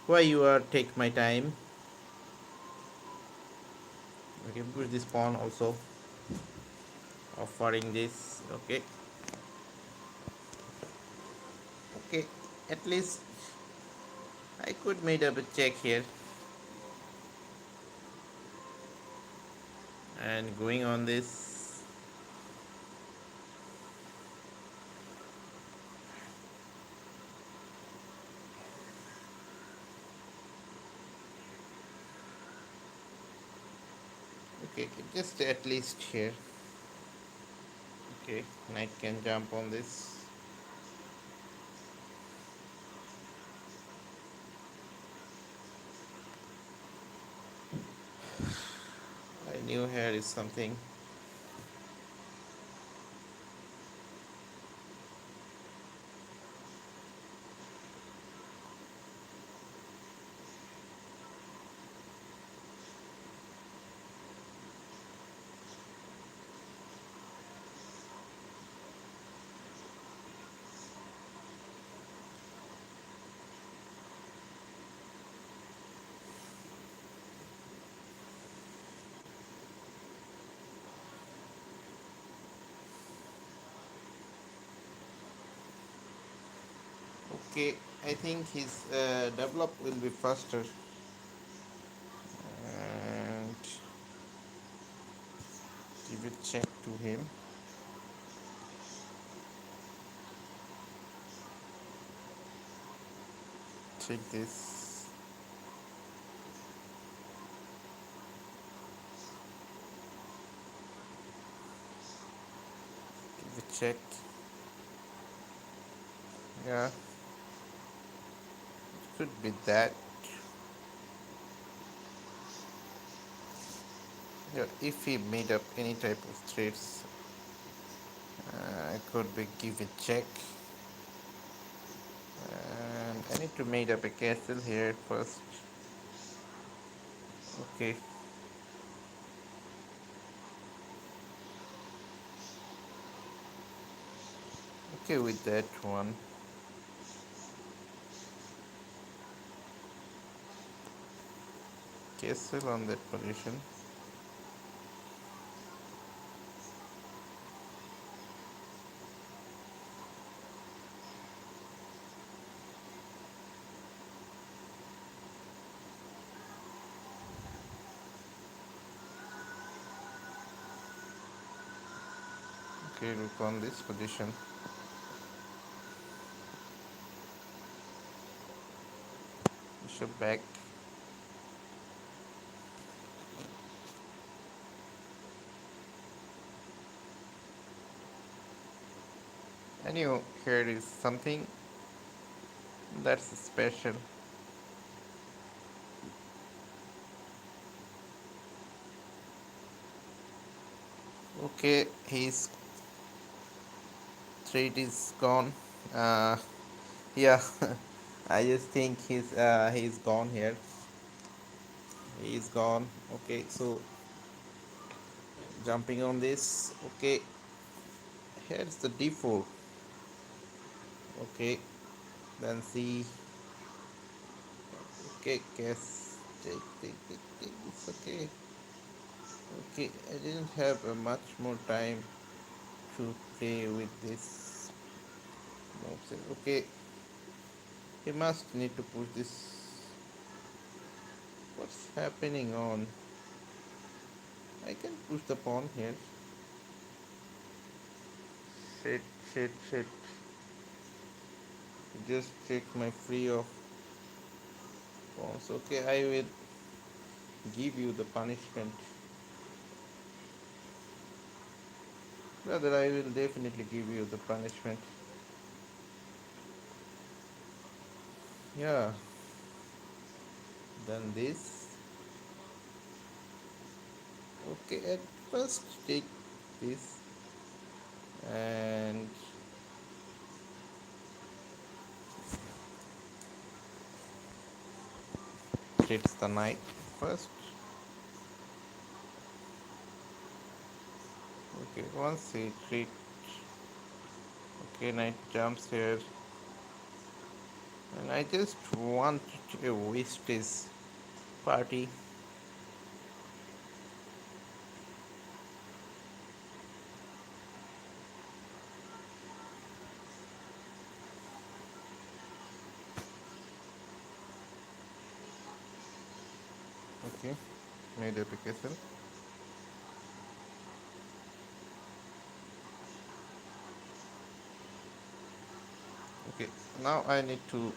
Speaker 1: Why you are take my time? Okay, push this pawn also. Offering this. Okay, okay. At least I could made up a check here. And going on this. Okay, just at least here. Okay, knight can jump on this. I knew here is something. Okay, I think his develop will be faster. And give a check to him. Check this. Give a check. Yeah, should be that. Yeah, if he made up any type of threats, I could be give a check. And I need to make up a castle here first. Okay. Okay with that one. Castle on that position. Okay, look on this position. Bishop back. And here is something that's special. Okay, his threat is gone. Uh, yeah, I just think he's gone here. He's gone. Okay, so jumping on this. Okay, here's the d4. Okay, then c. Okay, guess take. It's okay. Okay, I didn't have much more time to play with this moves. Okay, he must need to push this. What's happening on? I can push the pawn here. Shit, shit. Just take my free of pawns. Okay, I will give you the punishment. Brother, I will definitely give you the punishment. Yeah, then this. Okay, at first take this and hits the knight first. Okay, once he treat. Okay, knight jumps here, and I just want to waste his party. Okay, made application. Okay, now I need to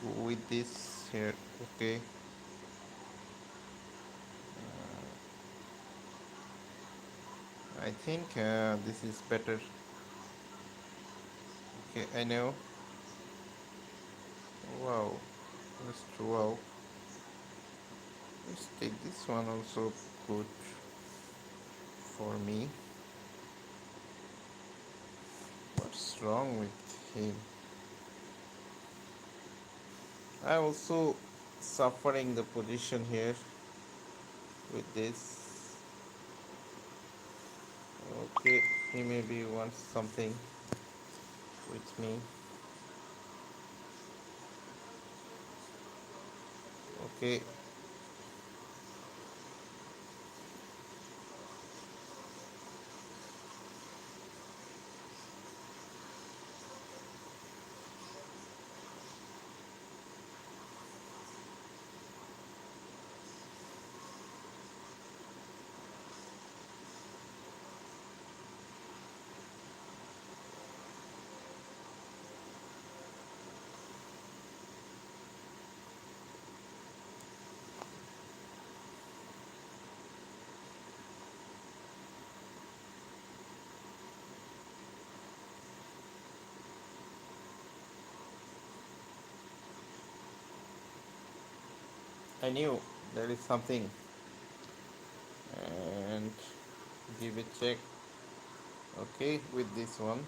Speaker 1: go with this here. Okay, I think this is better. Okay, I know. Wow, just wow. Let's take this one also good for me. What's wrong with him? I also suffering the position here with this. Okay, he maybe wants something with me. Okay, I knew there is something and give it check. Okay, with this one.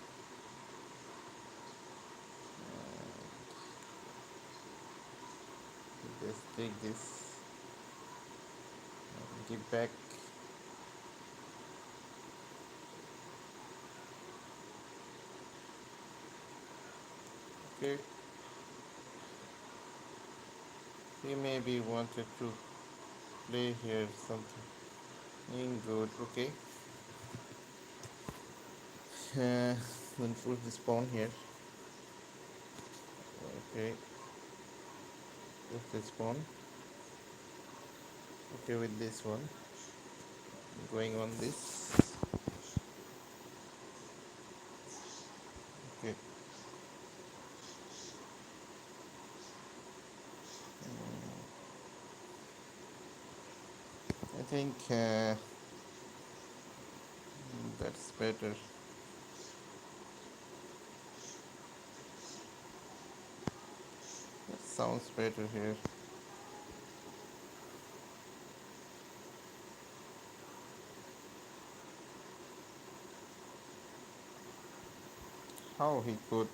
Speaker 1: Just take this, give back. Okay, he maybe wanted to play here something in good. Okay, then put this pawn here. Okay, put this pawn. Okay, with this one, going on this. think that's better. That sounds better here. How he could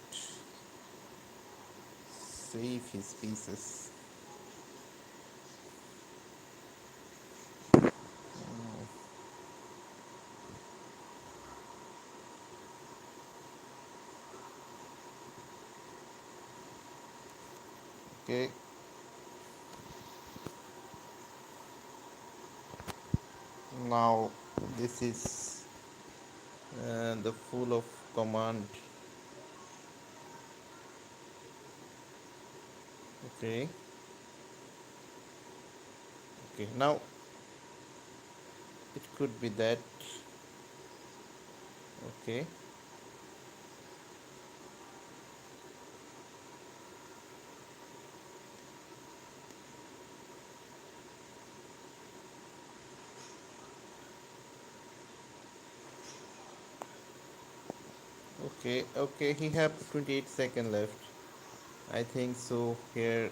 Speaker 1: save his pieces. Okay, now this is the full of command. Okay, okay, now it could be that. Okay, okay, okay, he have 28 seconds left. I think so here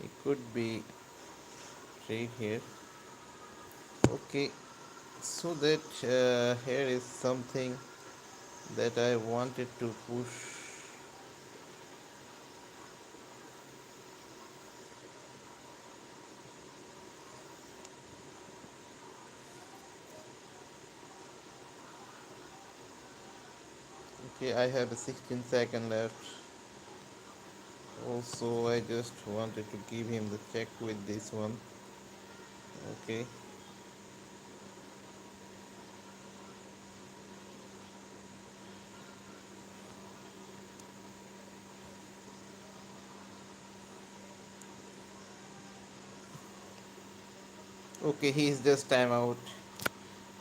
Speaker 1: it could be trade here. Okay, so that here is something that I wanted to push. Okay, I have a 16-second left. Also, I just wanted to give him the check with this one. Okay, okay, he's just time out.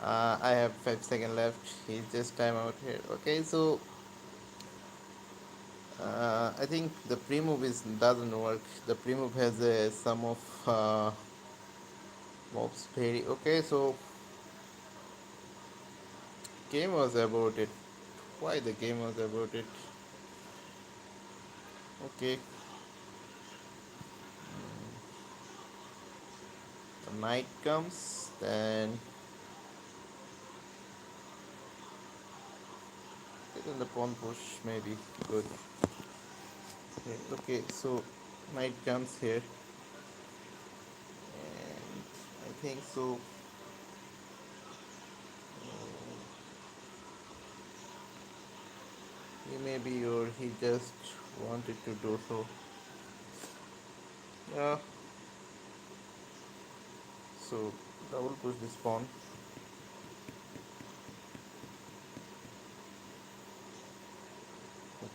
Speaker 1: I have 5 seconds left. He's just time out here. Okay, so I think the pre-move is doesn't work. The pre-move has a sum of mobs very okay. So game was about it. Why the game was about it? Okay, the night comes, then the pawn push maybe good. Okay, so knight comes here, and I think so. He maybe or he just wanted to do so. Yeah. So double push this pawn.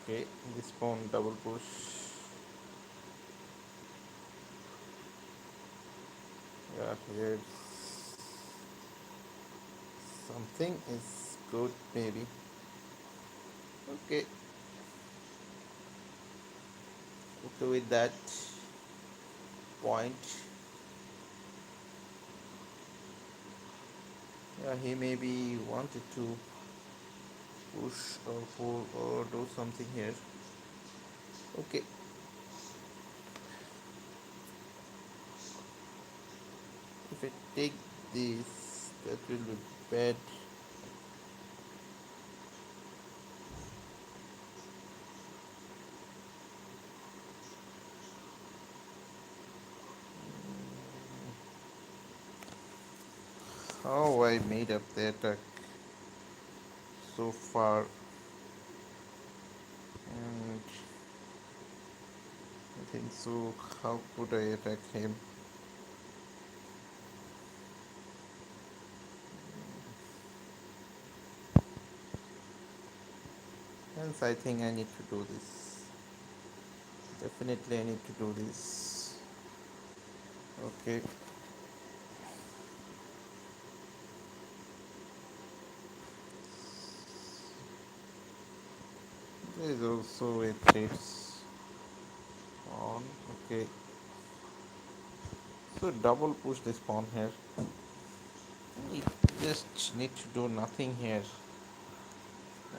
Speaker 1: Okay, this pawn double push. Yeah, here's something is good maybe. Okay, okay with that point. Yeah, he maybe wanted to push or pull or do something here. Okay, if I take this, that will be bad. How I made up the attack so far, and I think so. How could I attack him? Hence, I think I need to do this. Definitely, I need to do this. Okay. There is also a traits on. Okay. could double push this pawn here. I just need to do nothing here,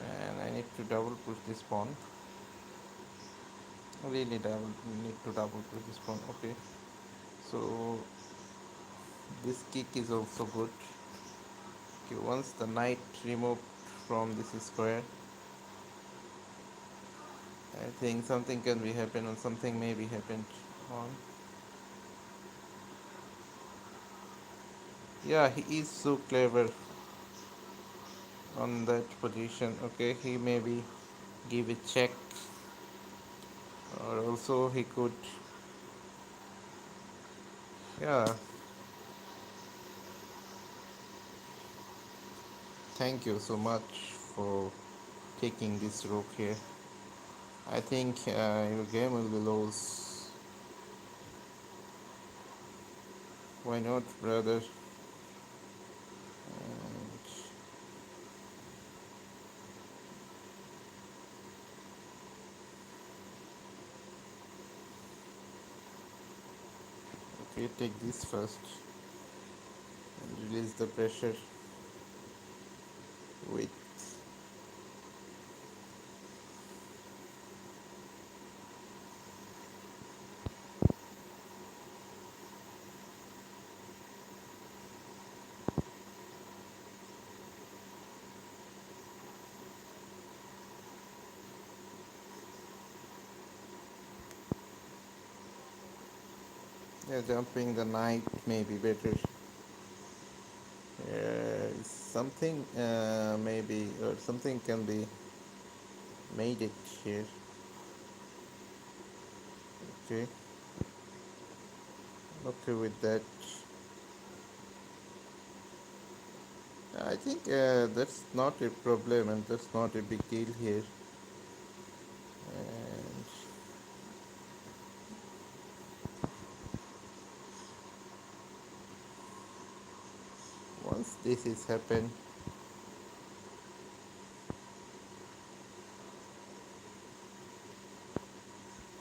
Speaker 1: and I need to double push this pawn. Really double need to double push this pawn. Okay, so this kick is also good. Okay, once the knight removed from this square, I think something can be happen, or something may be happened on. Yeah, he is so clever on that position. Okay, he maybe give a check, or also he could. Yeah, thank you so much for taking this rook here. I think your game will be lost. Why not, brother? And okay, take this first and release the pressure with. Yeah, jumping the knight may be better. Something maybe, or something can be made it here. Okay, okay with that. I think that's not a problem, and that's not a big deal here. And once this is happened,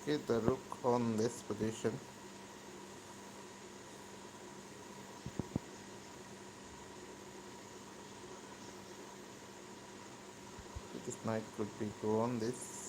Speaker 1: get the rook on this position. This knight could be go on this.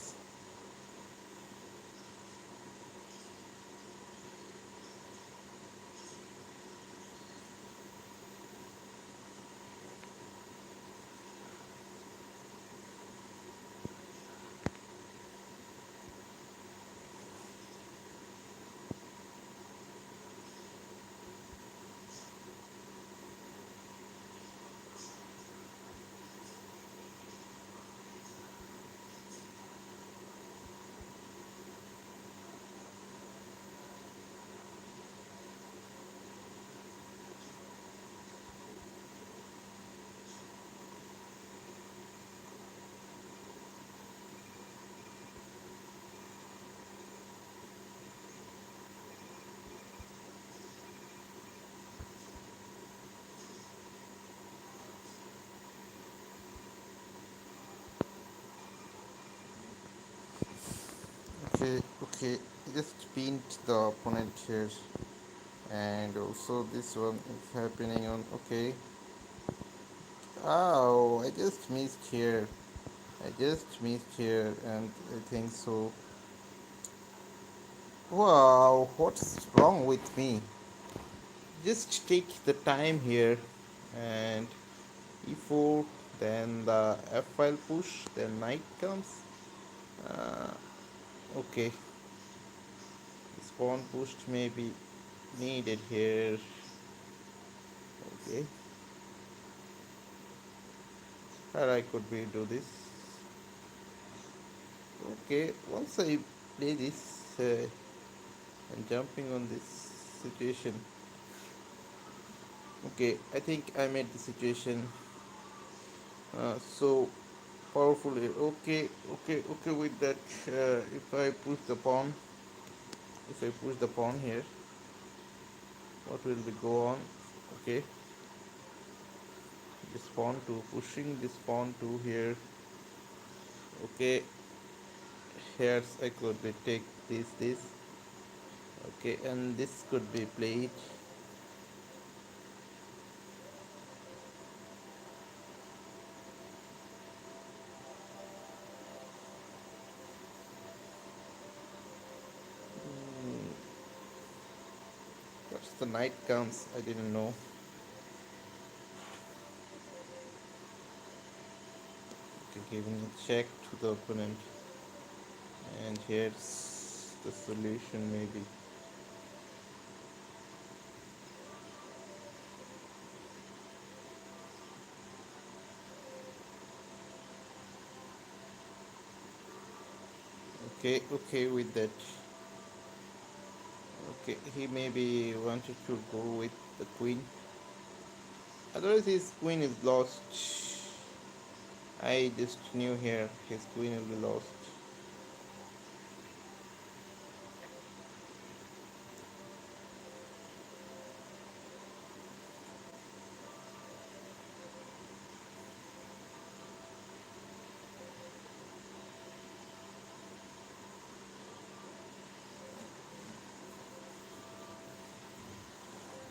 Speaker 1: Okay, okay. Just pinned the opponent here, and also this one is happening on. Okay. Oh, I just missed here. I just missed here, and I think so. Wow, what's wrong with me? Just take the time here, and e4, then the f file push, then knight comes. Uh, okay, this pawn pushed may be needed here. Okay, or I could be do this. Okay, once I play this and jumping on this situation. Okay, I think I made the situation so powerful here. Okay, okay, okay with that. If I push the pawn, if I push the pawn here, what will be go on? Okay, this pawn to pushing this pawn to here. Okay, here's I could be take this. Okay, and this could be played. the knight comes, I didn't know. Okay, giving a check to the opponent, and here's the solution maybe. Okay, okay with that. Okay, he maybe wanted to go with the queen. Otherwise, his queen is lost. I just knew here his queen will be lost.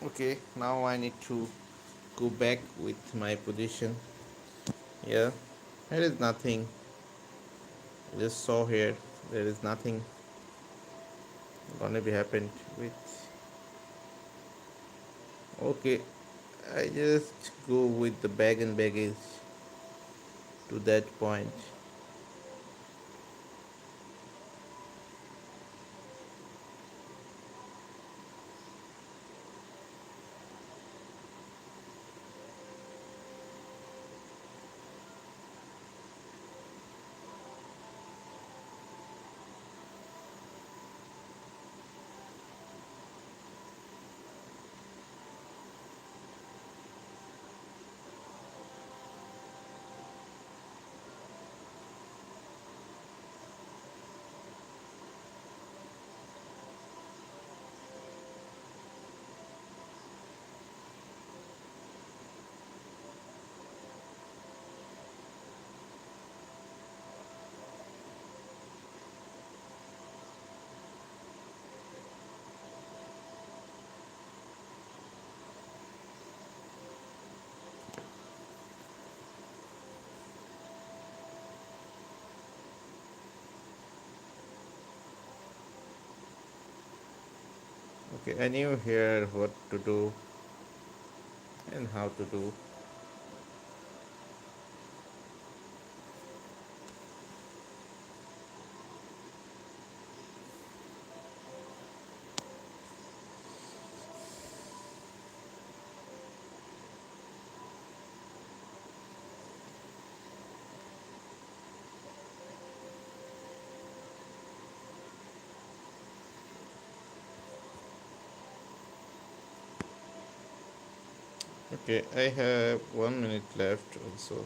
Speaker 1: Okay, now I need to go back with my position. Yeah, there is nothing. I just saw here. There is nothing gonna be happened with. Okay, I just go with the bag and baggage to that point. Okay, I knew here what to do and how to do. Okay, I have 1 minute left also.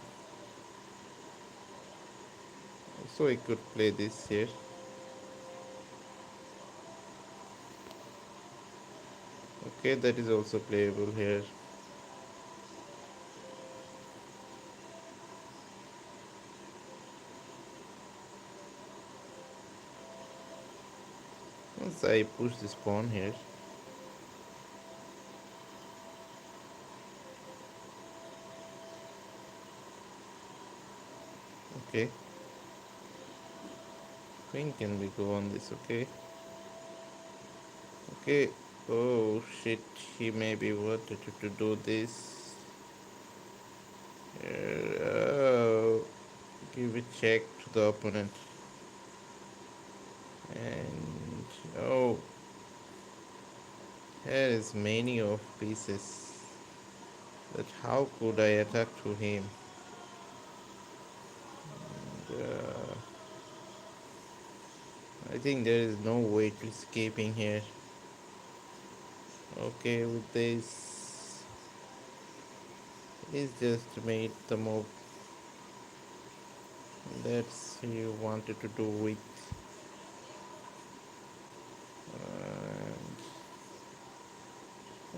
Speaker 1: So I could play this here. Okay, that is also playable here. Once I push this pawn here. Okay, queen can be go on this. Okay, okay. Oh shit, he maybe wanted to do this. Oh, give a check to the opponent. And oh, here is many of pieces. That how could I attack to him? And, I think there is no way to escaping here. Okay, with this, he's just made the move. That's he wanted to do with.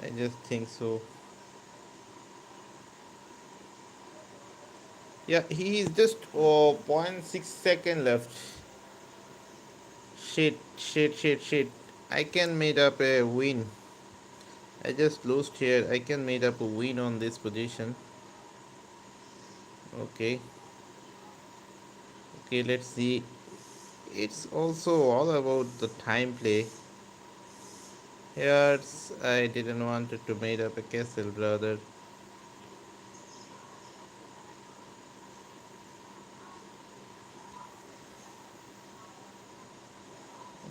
Speaker 1: I just think so. Yeah, he is just oh, 0.6 second left. Shit, shit, shit, shit. I can made up a win. I just lost here. I can made up a win on this position. Okay. Okay, let's see. It's also all about the time play. Here's I didn't want to made up a castle, brother.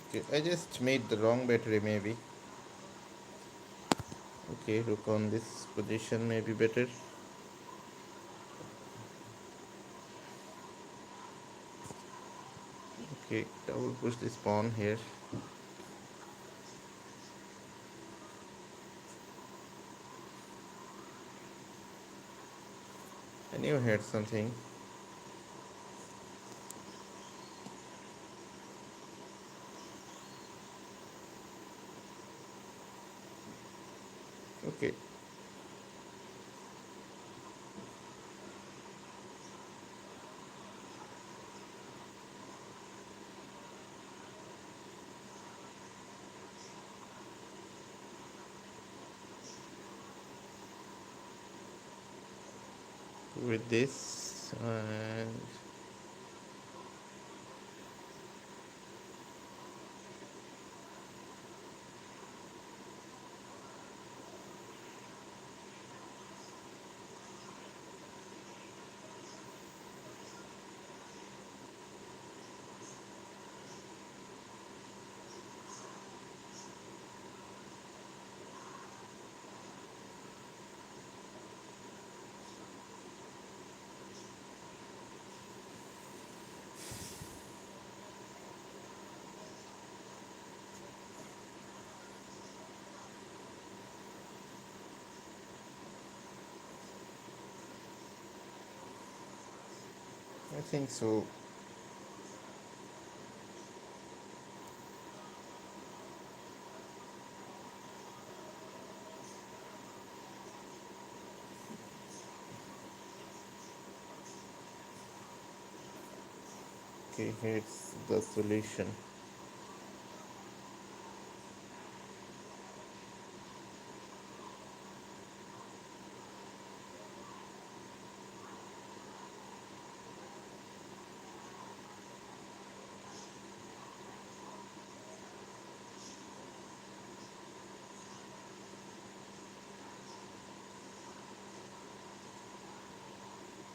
Speaker 1: Okay, I just made the wrong battery maybe. Okay, look on this position maybe better. Okay, double push this pawn here. I knew I had something. Okay, with this and I think so. Okay, here's the solution.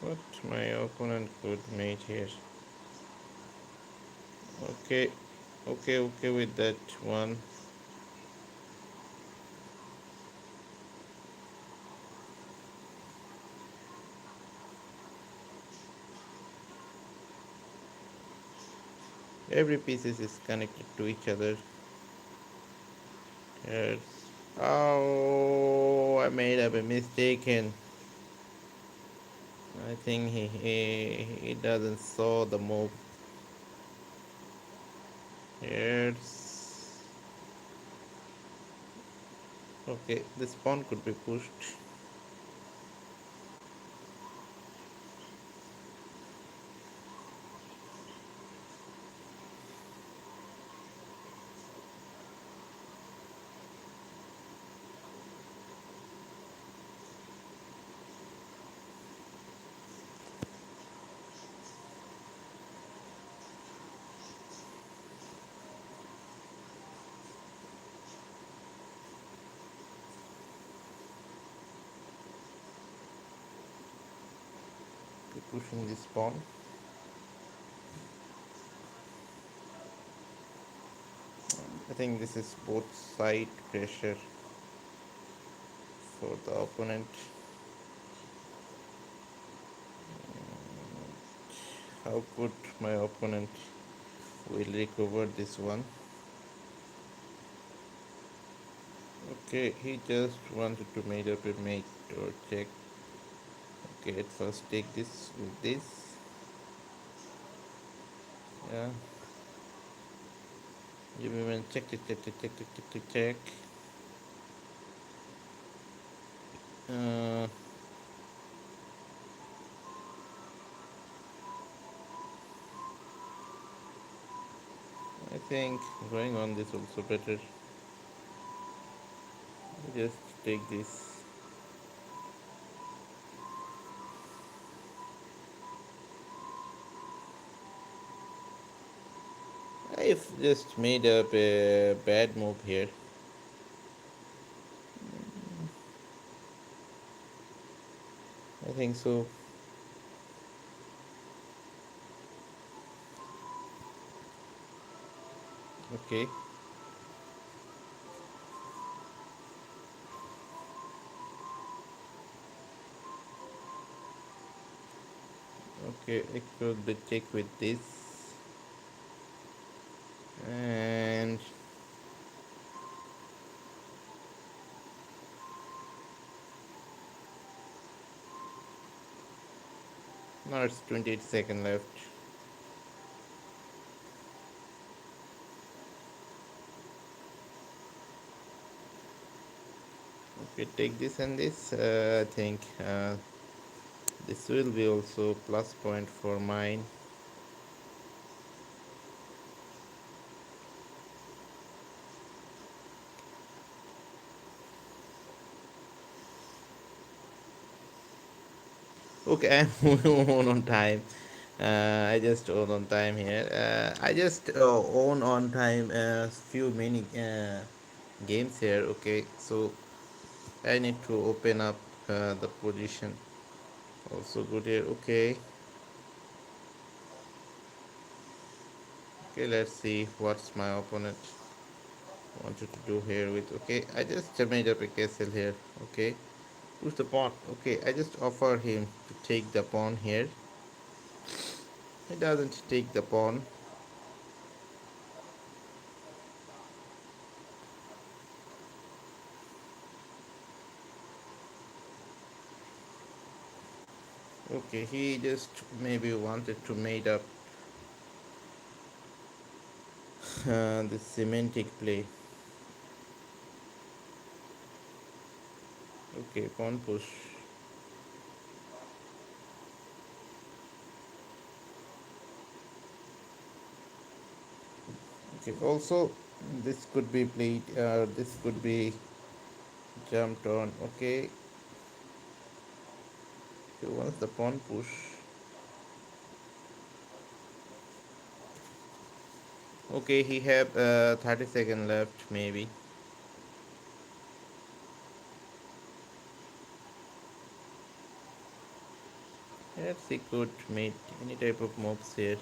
Speaker 1: What my opponent could made here. Okay, okay with that one. Every pieces is connected to each other. Yes. Oh, I made up a mistake and I think he doesn't saw the move. Yes. Okay, this pawn could be pushed. Pushing this pawn. I think this is both side pressure for the opponent. How could my opponent will recover this one? Okay, he just wanted to make up a mate or check. Okay, at first take this with this. Yeah. You even check. Uh, I think going on this also better. Just take this. I've just made up a bad move here. think so. Okay. Okay, I could be check with this. And now it's 28 seconds left. Okay, take this and this. I think this will be also plus point for mine. Okay, I'm on time. I just own on time here. I just own on time few many games here. Okay, so I need to open up the position. Also good here. Okay, okay. Let's see what's my opponent wanted to do here with. Okay, I just made up a castle here. Okay, who's the pawn? Okay, I just offer him to take the pawn here. He doesn't take the pawn. Okay, he just maybe wanted to made up the semantic play. Okay, pawn push. Okay, also this could be played. This could be jumped on. Okay, so once the pawn push. Okay, he have 30 seconds left maybe. Yes, he could make any type of moves here.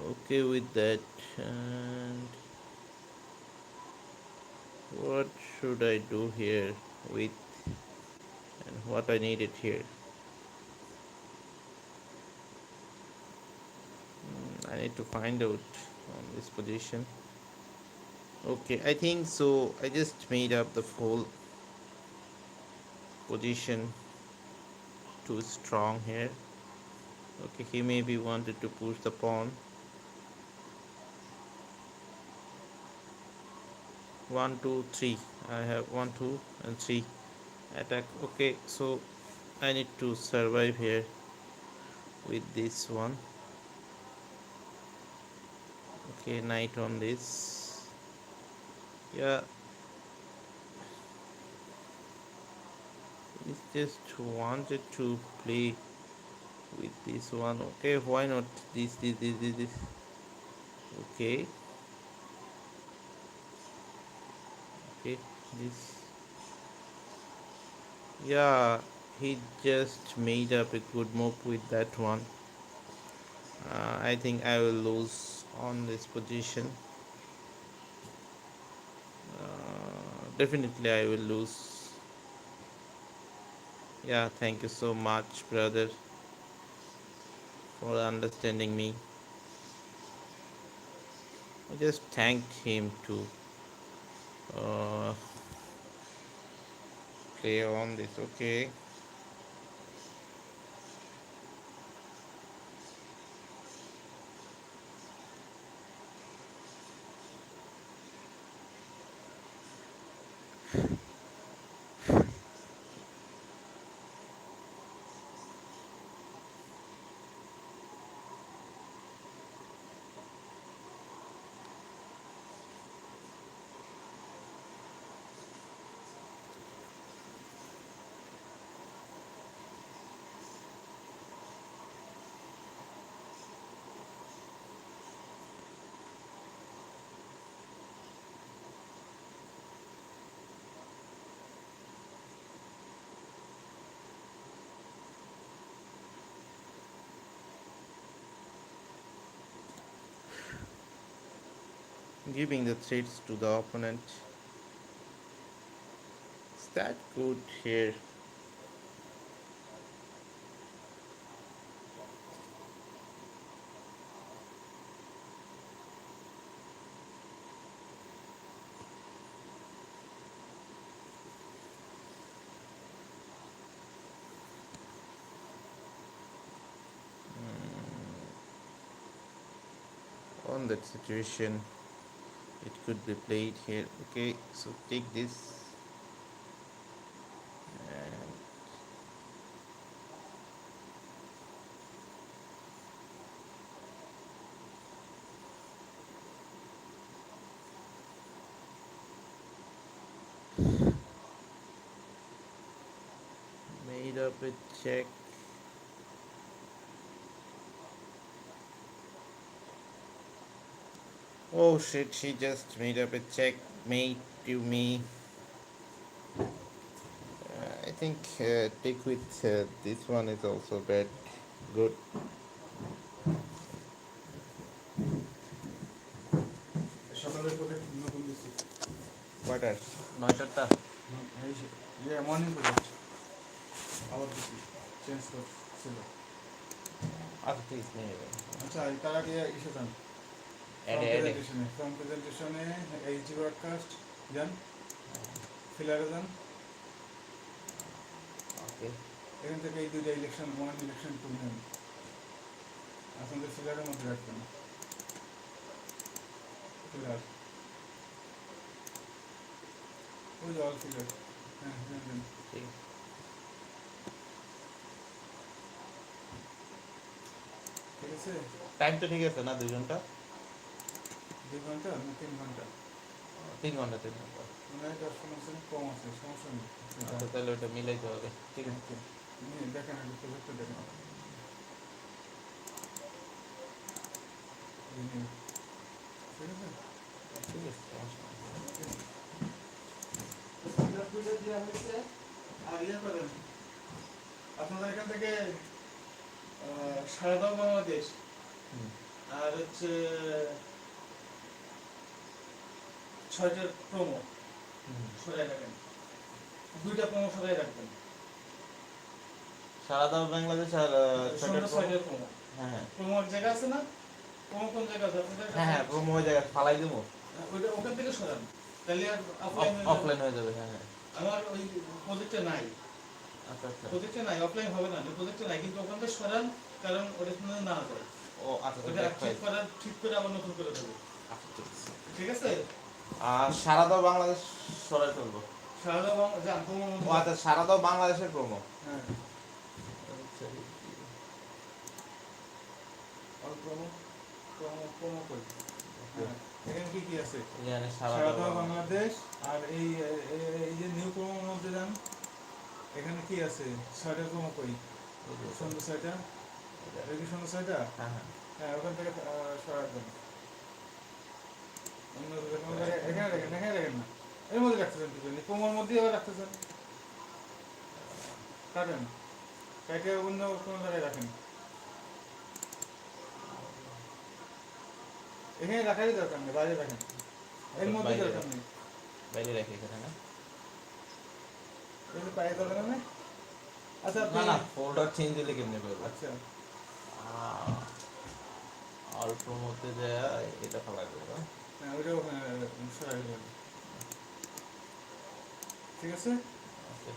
Speaker 1: Okay with that. And what should I do here with and what I needed here? I need to find out on this position. Okay, I think so. I just made up the full position too strong here. Okay, he maybe wanted to push the pawn. One, two, three. I have one, two, and three. Attack. Okay, so I need to survive here with this one. Okay, knight on this. Yeah, he just wanted to play with this one. Okay, why not this. Okay, okay, this. Yeah, he just made up a good move with that one. I think I will lose on this position. Definitely, I will lose. Yeah, thank you so much, brother, for understanding me. I just thanked him to uh, play on this. Okay. giving the threats to the opponent. Is that good here? On that situation, it could be played here. Okay, so take this and made up a check. Oh shit, she just made up a checkmate to me. I think take with this one is also bad. Good.
Speaker 2: সকালের project নতুন দিচ্ছি
Speaker 1: কয়টার? 9টারটা?
Speaker 2: ইয়ে morning project আবার দিচ্ছি change করছিল।
Speaker 1: আচ্ছা ঠিক আছে নিয়ে যাবেন।
Speaker 2: আচ্ছা তার আগে এসে যান ফ্রম প্রেজেন্টেশনে এইচডি ব্রডকাস্ট যান, ফিলারে যান,
Speaker 1: ওকে
Speaker 2: এখান থেকে এই দুইটা ইলেকশন 1 ইলেকশন 2 নেন, আপনাদের ফিলারের মধ্যে রাখবেন। ফিলার ওই যে অল ফিলার, হ্যাঁ নেন
Speaker 1: ঠিক
Speaker 2: ঠিক আছে।
Speaker 1: টাইম তো ঠিক আছে না 2 ঘন্টা?
Speaker 2: 2 ঘন্টা না 3 ঘন্টা?
Speaker 1: 3 ঘন্টা 3 ঘন্টা।
Speaker 2: মনে হয় 10-15 কম আছে, সমস্যা নেই।
Speaker 1: আচ্ছা তাহলে ওটা মিলাইতে হবে। ঠিক আছে
Speaker 2: দেখেন আগে প্রজেক্টটা দেখেন। ঠিক আছে
Speaker 1: ঠিক আছে সমস্যা নেই।
Speaker 2: দেওয়া হয়েছে। আর ইয়ে করেন, আপনাদের এখান থেকে সারদা বাংলাদেশ আর হচ্ছে 6টার প্রোমো সরাই রাখেন, 2টা প্রোমো সরাই রাখবেন।
Speaker 1: সারা দাও বাংলাদেশ আর
Speaker 2: 6টার প্রোমো,
Speaker 1: হ্যাঁ হ্যাঁ
Speaker 2: প্রোমোর জায়গা আছে না? প্রোমো কোন জায়গা আছে আপনাদের?
Speaker 1: হ্যাঁ হ্যাঁ প্রোমো হয়ে জায়গা ফালাই দেবো,
Speaker 2: ওইটা ওখান থেকে সরান, তাহলে আর
Speaker 1: অফলাইন হয়ে যাবে। হ্যাঁ হ্যাঁ
Speaker 2: আমার ওই প্রজেক্টে নাই,
Speaker 1: আচ্ছা আচ্ছা
Speaker 2: প্রজেক্টে নাই, অফলাইন হবে না, প্রজেক্টে নাই, কিন্তু ওখান থেকে সরান, কারণ ওটা না যায়।
Speaker 1: ও আচ্ছা
Speaker 2: ওটা ঠিক করে আবার নতুন করে দেবো।
Speaker 1: আচ্ছা ঠিক আছে।
Speaker 2: ঠিক আছে।
Speaker 1: আর সারা দাও বাংলাদেশ সরাই ফেলবো।
Speaker 2: সারদা যান প্রোমো।
Speaker 1: ও আচ্ছা সারা দাও বাংলাদেশের প্রোমো।
Speaker 2: হ্যাঁ অল প্রোমো প্রোমো প্রোমো করি। হ্যাঁ এখানে কি কি আছে?
Speaker 1: এখানে সারা
Speaker 2: সারদা
Speaker 1: দাও
Speaker 2: বাংলাদেশ আর এই এই যে নিউ প্রোমোর মধ্যে যান, এখানে কি আছে? 6টার প্রোমো করি, সন্ধ্যা 6টা, এই কি সন্ধ্যা 6টা?
Speaker 1: হ্যাঁ হ্যাঁ
Speaker 2: হ্যাঁ ওখান থেকে সরাবেন। অন্য এখানে রাখেন না, এর মধ্যে রাখতেছেন কিছু নেই, প্রোমোর মধ্যেই আবার রাখতেছেন, কাটেন, কাটে অন্য কোনো জায়গায় রাখেন। এখানে রাখারই দরকার নেই, বাইরে রাখেন, এর মধ্যে দরকার নেই।
Speaker 1: বাইরে রাখি এখানে না?
Speaker 2: এগুলো পায়ে দরকার নেই। আচ্ছা
Speaker 1: না না ফোল্ডার চেঞ্জ দিলে কেমনে করবো?
Speaker 2: আচ্ছা
Speaker 1: অল্প মধ্যে যায় এটা ফালাই দেবো।
Speaker 2: হ্যাঁ ওইটাও সরাই দেবেন। ঠিক আছে।
Speaker 1: ওকে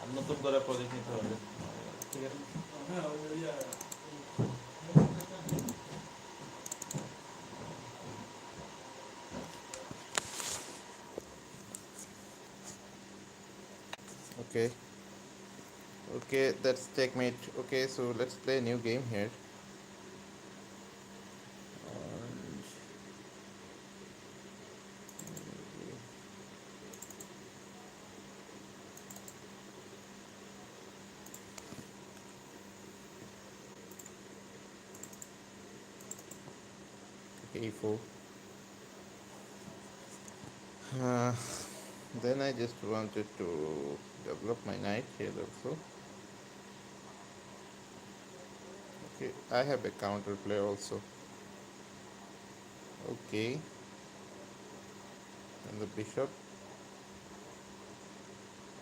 Speaker 1: আর নতুন করে প্রজেক্ট নিতে হবে। ঠিক আছে
Speaker 2: হ্যাঁ
Speaker 1: okay okay that's checkmate. Okay so let's play a new game here. And okay E4. Then I just wanted to develop my knight here also. Okay, I have a counter play also. Okay, and the bishop.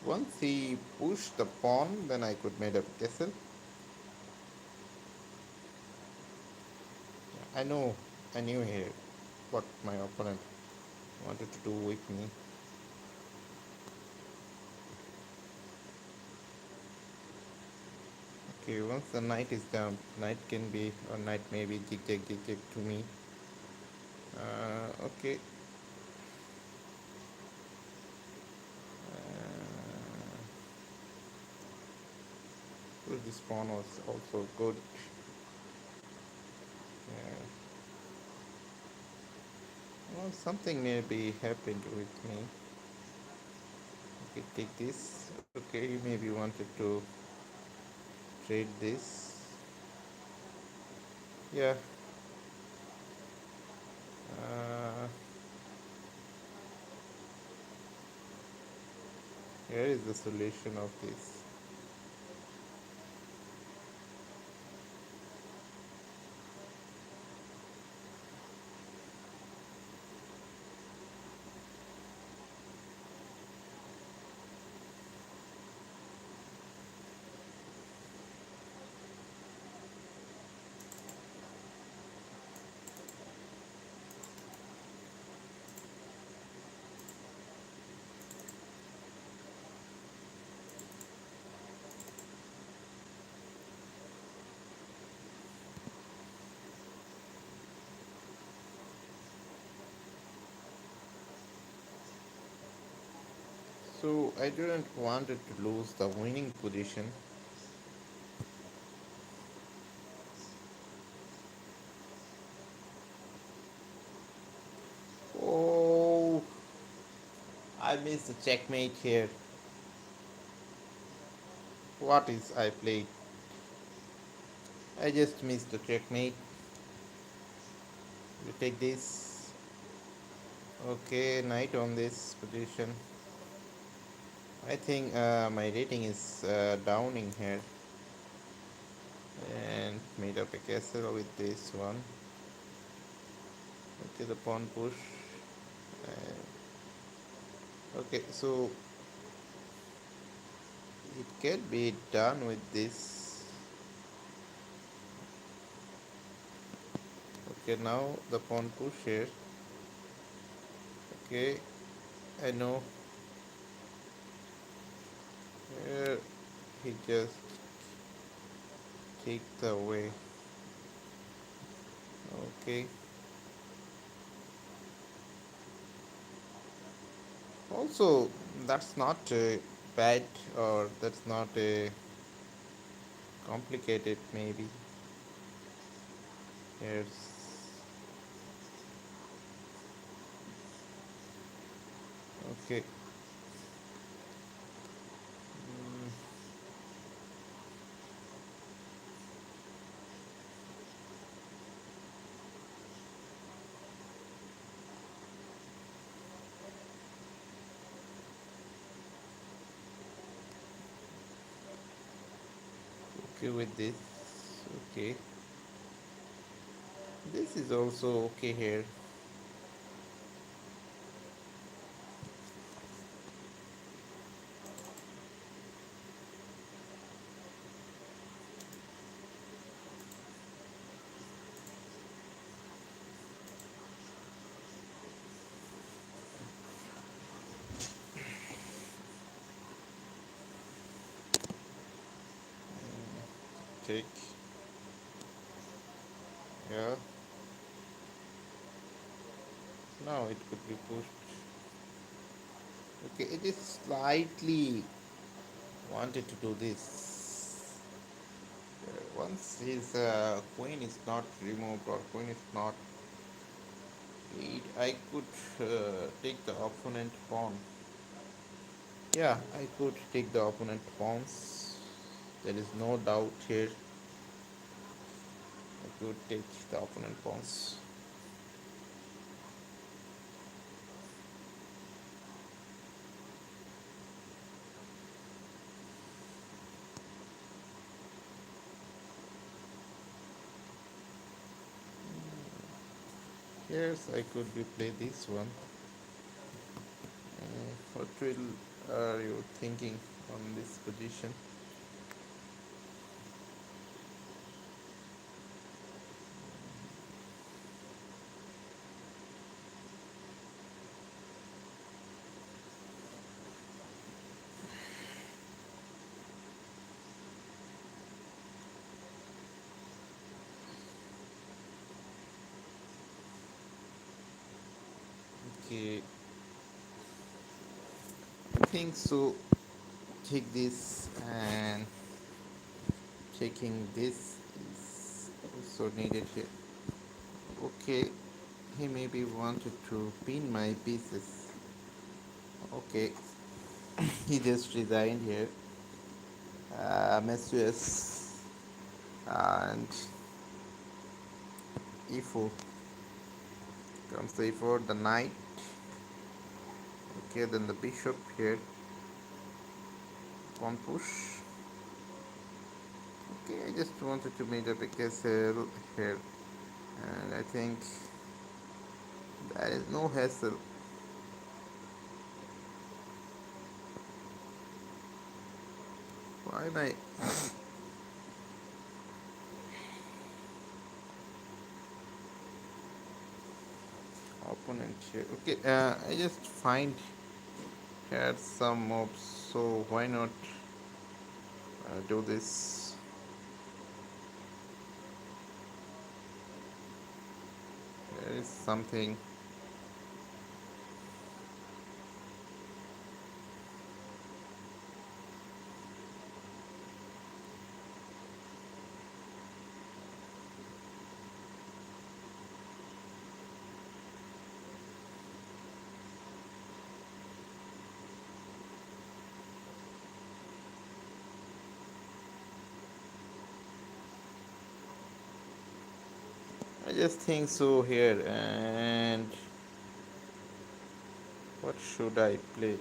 Speaker 1: Once he pushed the pawn, then I could made a castle. I know, I knew here what my opponent wanted to do with me. Okay, once the knight is down, knight can be, or knight may be zigzag to me. Okay. Well, this pawn was also good. Well, something may be happened with me. Okay, take this. Okay, you maybe wanted to trade this. Yeah. Uh, Here is the solution of this. So I didn't wanted to lose the winning position. Oh, I missed the checkmate here. What is I played? I just missed the checkmate. You take this. Okay, knight on this position. I think my rating is downing here. And made up a castle with this one. Okay, the pawn push. Okay, so it can be done with this. Okay, now the pawn push here. Okay, I know. Here he just take the way. Okay. Also, that's not bad, or that's not complicated. Maybe here's okay. Okay with this. Okay, this is also okay here. Take. Yeah. Now it could be pushed. Okay, it is slightly wanted to do this. Once his queen is not removed or queen is not played, I could take the opponent pawn. Yeah, I could take the opponent pawns. There is no doubt here. I could take the opponent pawns. Yes, I could be play this one. What will are you thinking on this position? Okay, I think so. Take this, and taking this is also needed here. Okay, he maybe wanted to pin my pieces. Okay, he just resigned here. Messieurs and e4 comes the e4, the knight. Okay, then the bishop here. Pawn push. Okay, I just wanted to make up a castle here, and I think there is no hassle. Why my opponent here? Okay, I just find here some mobs, so why not do this? There is something. I just think so here, and what should I play?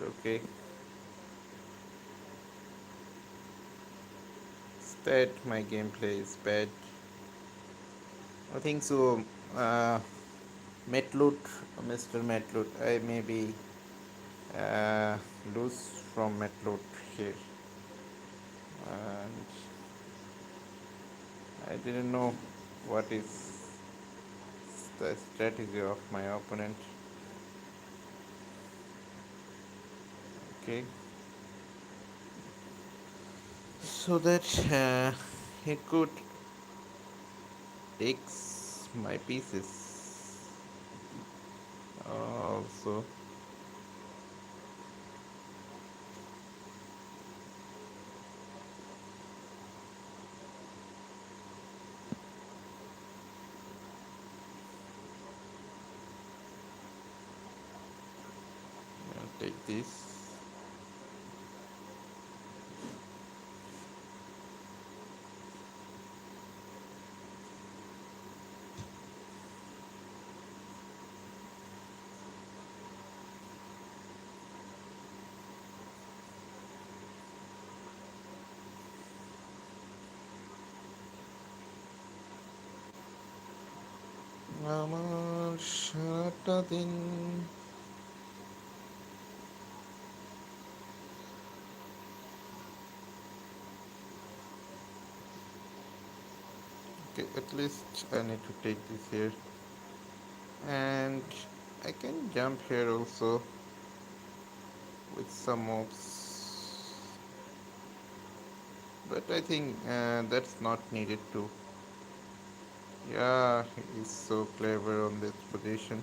Speaker 1: Okay, it's bad. My gameplay is bad. I think so. Metloot, Mr. Metloot. I maybe uh, lose from Metloot here, and I didn't know what is the strategy of my opponent. Okay, so that he could take my pieces also. I'll take this. আমার সারাটা দিন. Okay, at least I need to take this here, and I can jump here also with some mobs, but I think that's not needed to. Yeah, he's so clever on this position.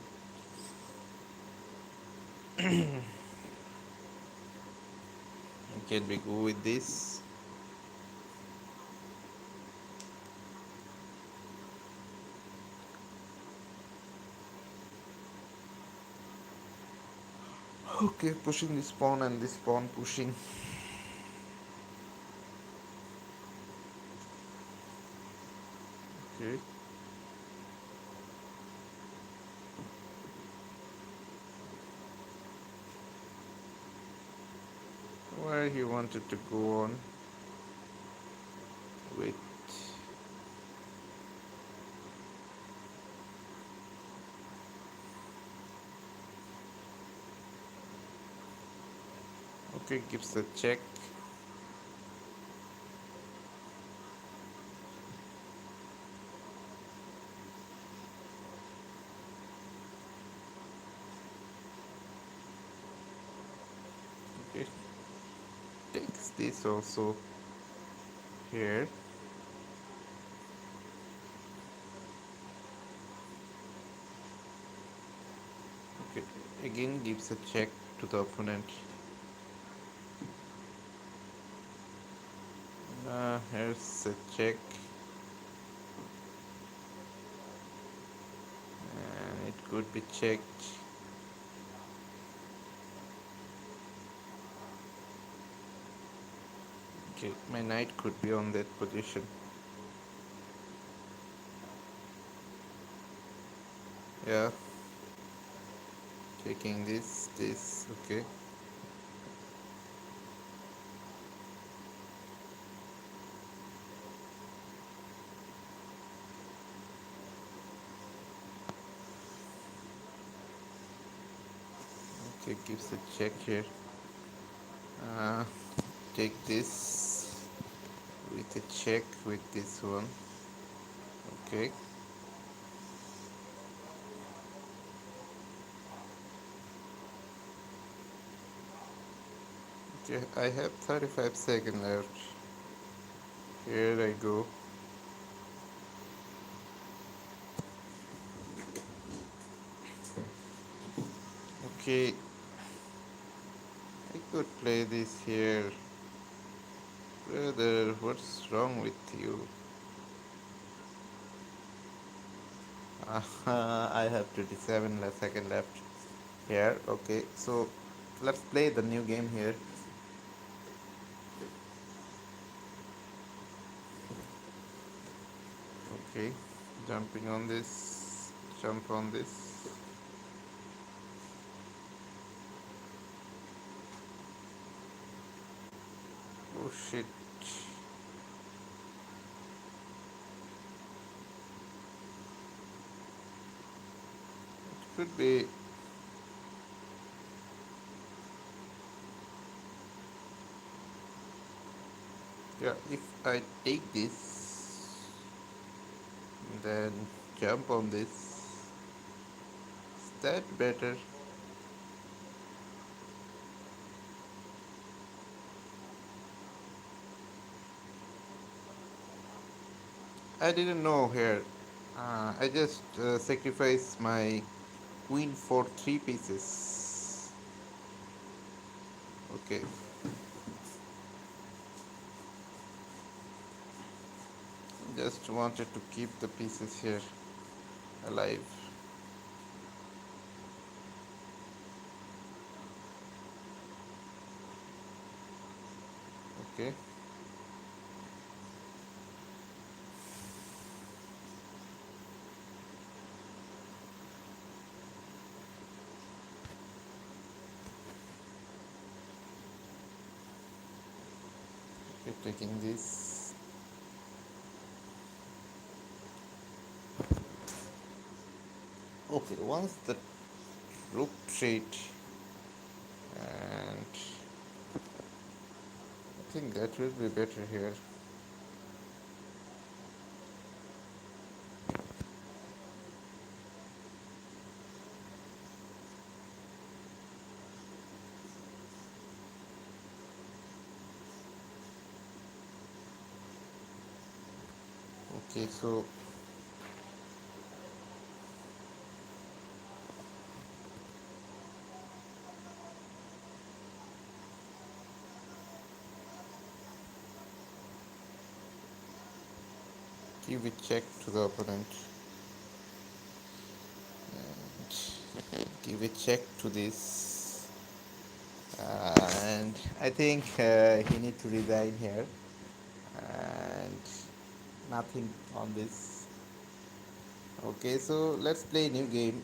Speaker 1: Can we go with this? Okay, pushing this pawn and this pawn pushing. Okay. Where he wanted to go on with Okay, gives a check. Okay, takes this also here. Okay, again gives a check to the opponent. Here's a check, and it could be checked. Okay, my knight could be on that position. Yeah, taking this, okay. Okay, gives a check here. Uh, take this with a check with this one. Okay. Okay, I have 35 seconds left. Here I go. Okay, I could play this here. Brother, what's wrong with you? I have 27 seconds left here. Okay, so let's play the new game here. Okay, jumping on this, jump on this. Oh shit. It could be. Yeah, if I take this, then jump on this. Is that better? I didn't know here. I just sacrificed my queen for 3 pieces. Okay, just wanted to keep the pieces here alive. Okay, okay, taking this. Okay, once the rook trade, and I think that will be better here. Okay, so give a check to the opponent. Give a check to this, and I think he need to resign here, and nothing on this. Okay, so let's play new game.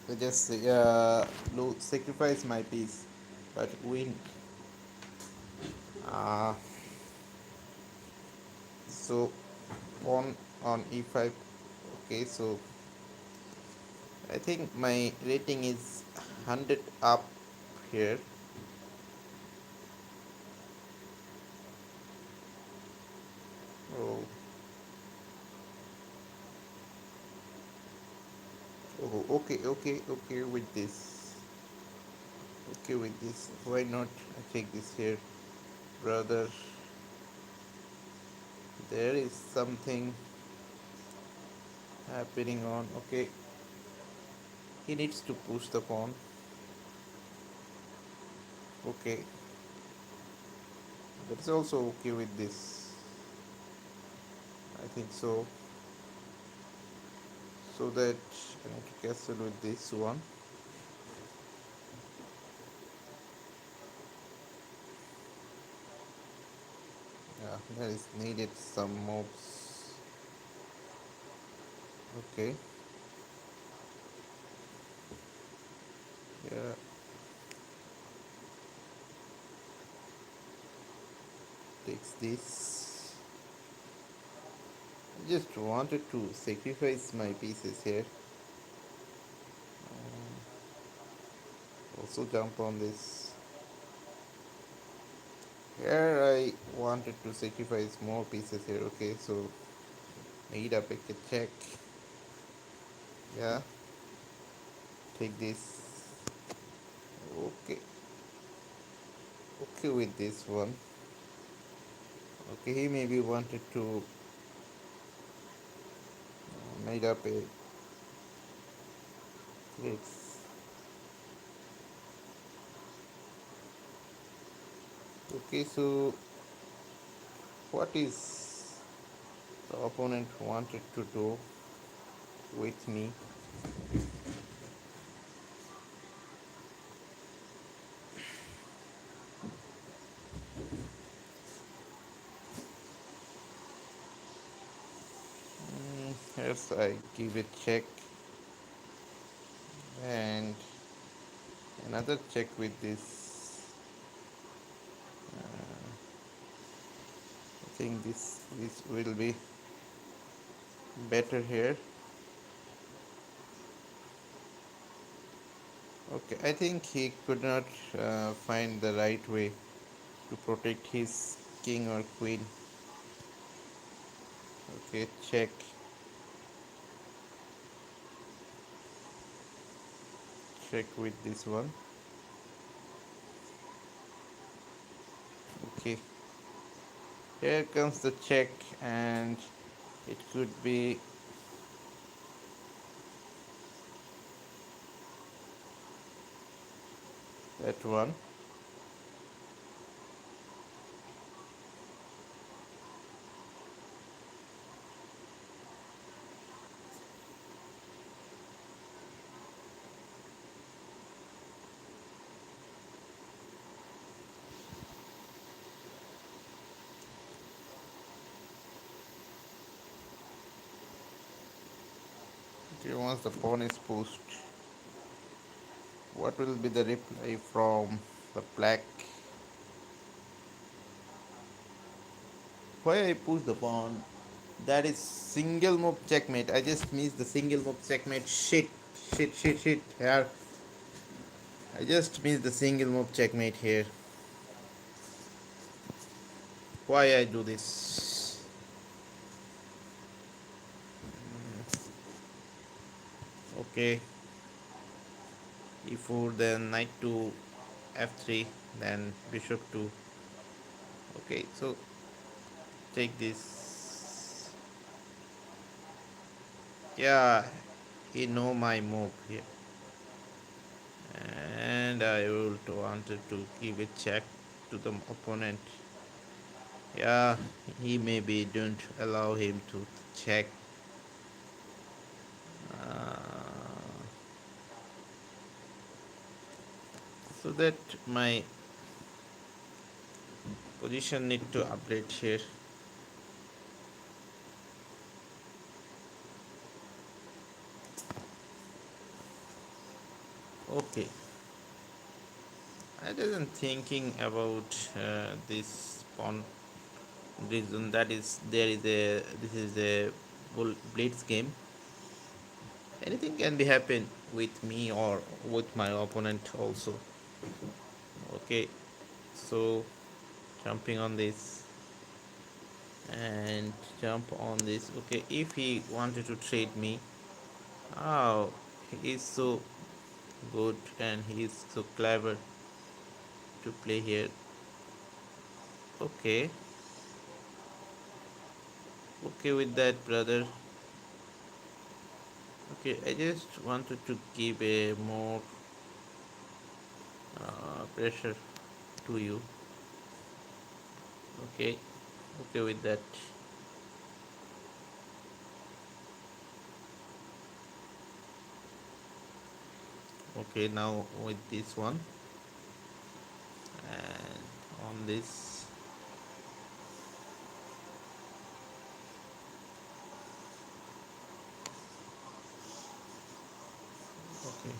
Speaker 1: So just sacrifice my piece, but win. uh, so on e5. Okay, so I think my rating is 100 up here. Oh, oh, okay, okay, okay with this. Okay with this. Why not? I take this here, brother. There is something happening on. Okay, he needs to push the pawn. Okay, that's also okay with this. I think so. So that I need to castle with this one. Yeah, that is needed some moves. Okay, yeah, takes this. I just wanted to sacrifice my pieces here. Also jump on this. Here I wanted to sacrifice more pieces here. Okay, so made up a check. Yeah, take this. Okay, okay with this one. Okay, he maybe wanted to made up a blitz. Okay, so what is the opponent wanted to do with me? Here's I give a check and another check with this. I think this will be better here. Okay, I think he could not find the right way to protect his king or queen. Okay, check with this one. Okay, here comes the check, and it could be that one. Okay, once the pawn is pushed, what will be the reply from the black? Why I push the pawn? That is single move checkmate. I just missed the single move checkmate. Shit, shit, shit, shit. Here, I just missed the single move checkmate here. Why I do this? Okay, e4, then knight to f3, then bishop to. Okay, so take this. Yeah, he know my move here, and I would wanted to give a check to the opponent. Yeah, he maybe don't allow him to check. Uh, so that my position need to update here. Okay, I wasn't thinking about this pawn reason. That is, there is a this is a blitz game. Anything can be happen with me or with my opponent also. Okay, so jumping on this. and jump on this. Okay, if he wanted to trade me, oh, he is so good and he is so clever to play here. Okay, okay with that, brother. Okay, I just wanted to give a more pressure to you. Okay, okay with that. Okay, now with this one and on this. Okay,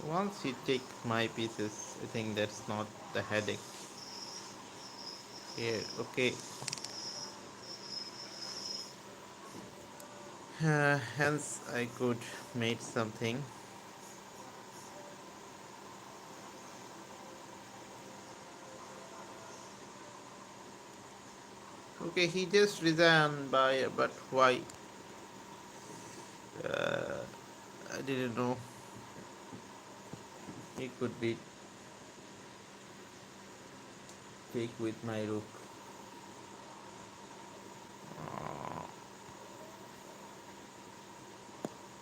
Speaker 1: once you take my pieces, I think that's not the headache here. Okay, hence I could make something. Okay, he just resigned by, but why? Uh, I didn't know he could be take with my rook. Uh,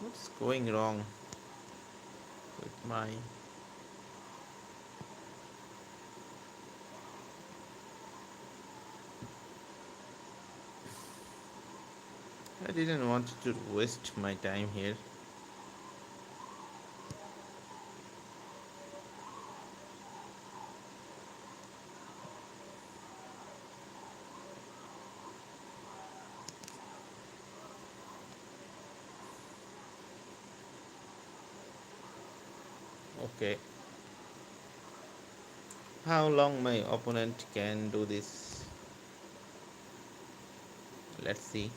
Speaker 1: what's going wrong with my? I didn't want to waste my time here. Okay, how long my opponent can do this? Let's see.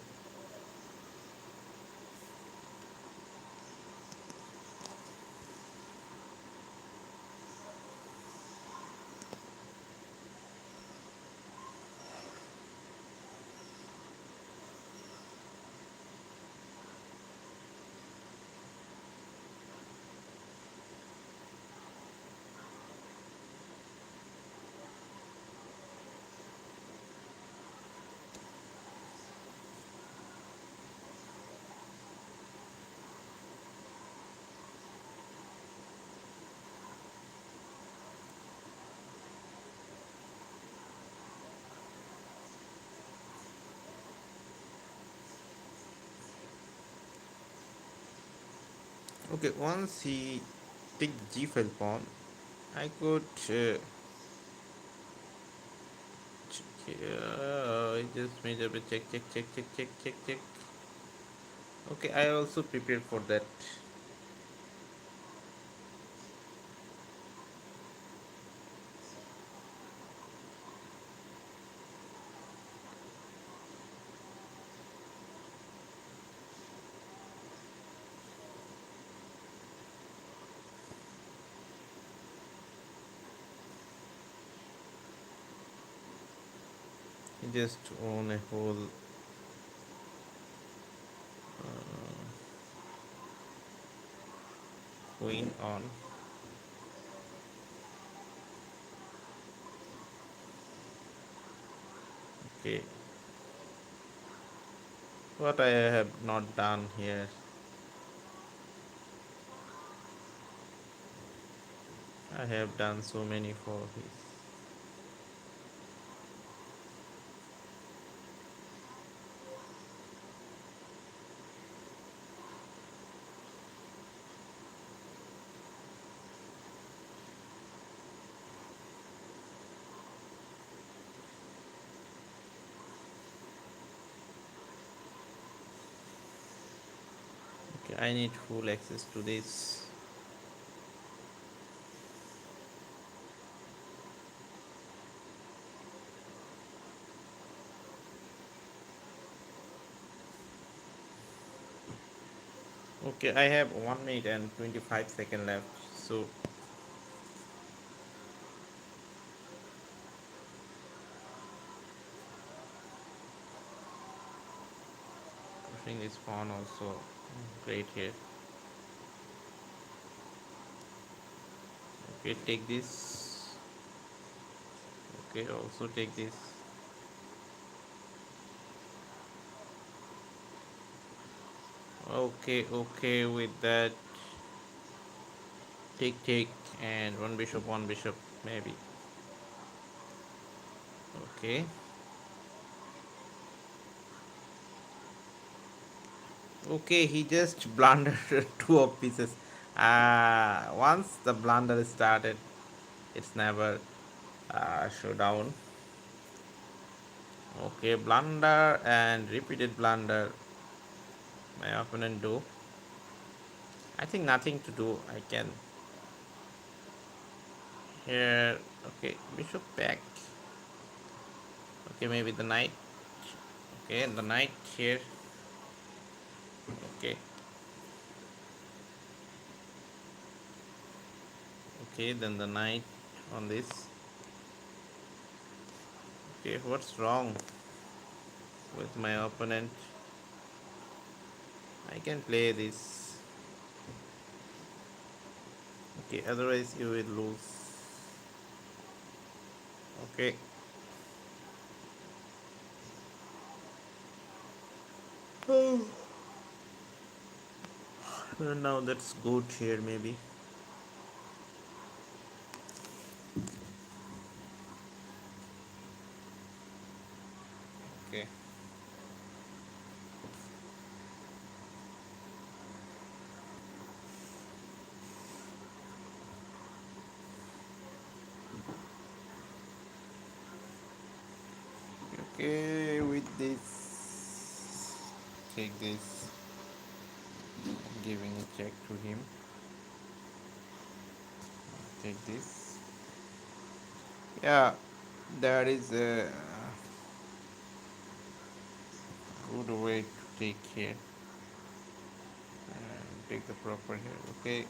Speaker 1: Okay, once he take g5 pawn, I could I just made a check, check, check, check, check, check, check. Okay, I also prepared for that. I just own a whole queen on. Okay, what I have not done here. I have done so many for his. Okay, I need full access to this. Okay, I have 1 minute and 25 seconds left. So pushing this pawn also great here. Okay, take this. Okay, also take this. Okay, okay, with that, take, and one bishop, maybe. Okay, okay, he just blundered two of pieces. Once the blunder started, it's never showdown. Okay, blunder and repeated blunder. My opponent do. I think nothing to do. I can here. Okay, bishop back. Okay, maybe the knight. Okay, the knight here. Okay, okay, then the knight on this. Okay, what's wrong with my opponent? I can play this. Okay, otherwise you will lose. Okay, now that's good here maybe. Okay, okay, with this, take this, giving a check to him. Take this. Yeah, that is a good way to take here. Take the proper here. Okay.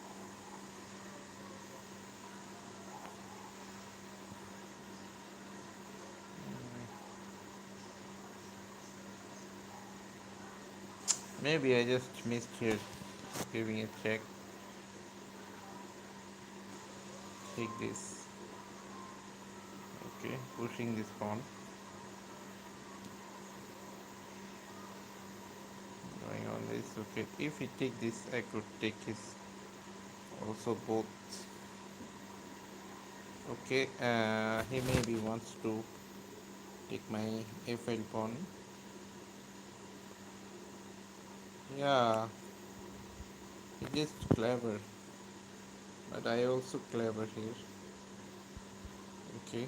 Speaker 1: Maybe I just missed here. Giving a check. Take this. Okay. Pushing this pawn. Going on this. Okay. If he take this, I could take his also both. Okay. He maybe wants to take my F8 pawn. Yeah. He just clever. But I also clever here. Okay.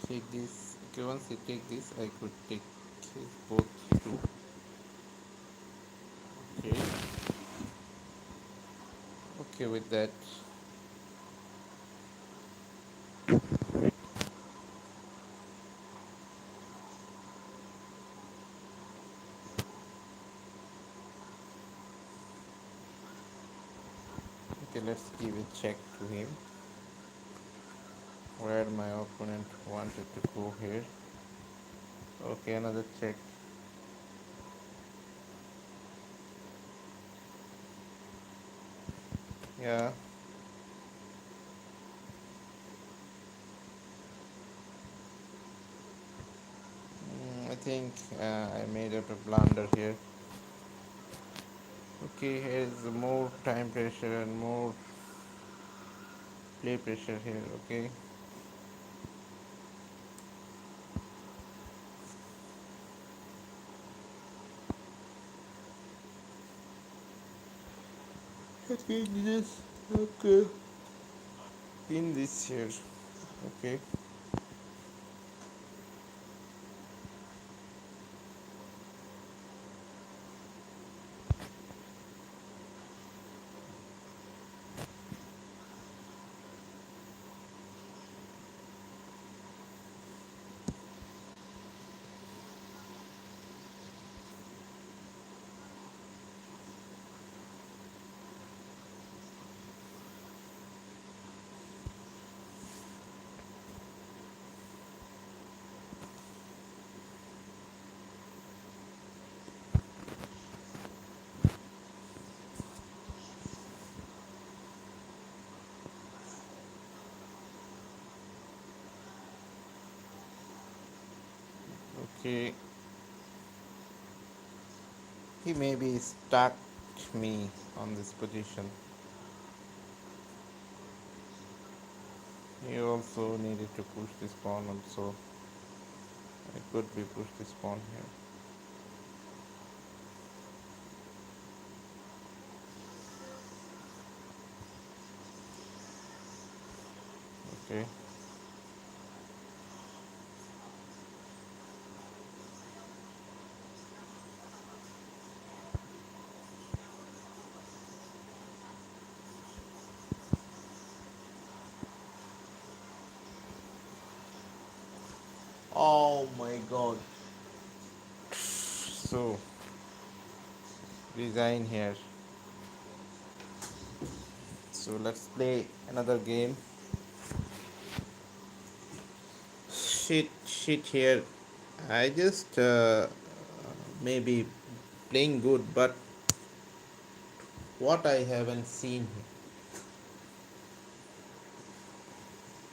Speaker 1: Take this. Okay, once I take this, I could take his both too. Okay. Okay, with that. Okay, let's give a check to him. Where my opponent wanted to go here. Okay, another check. Yeah. I think I made up a blunder here. Okay, here's more time pressure and more play pressure here. Okay. I think this. Okay. In this here. Okay. Okay, he maybe stuck me on this position. He also needed to push this pawn also. I could be push this pawn here. Okay. Oh my god. So, resign here. So let's play another game. Shit here. I just maybe playing good, but what I haven't seen here.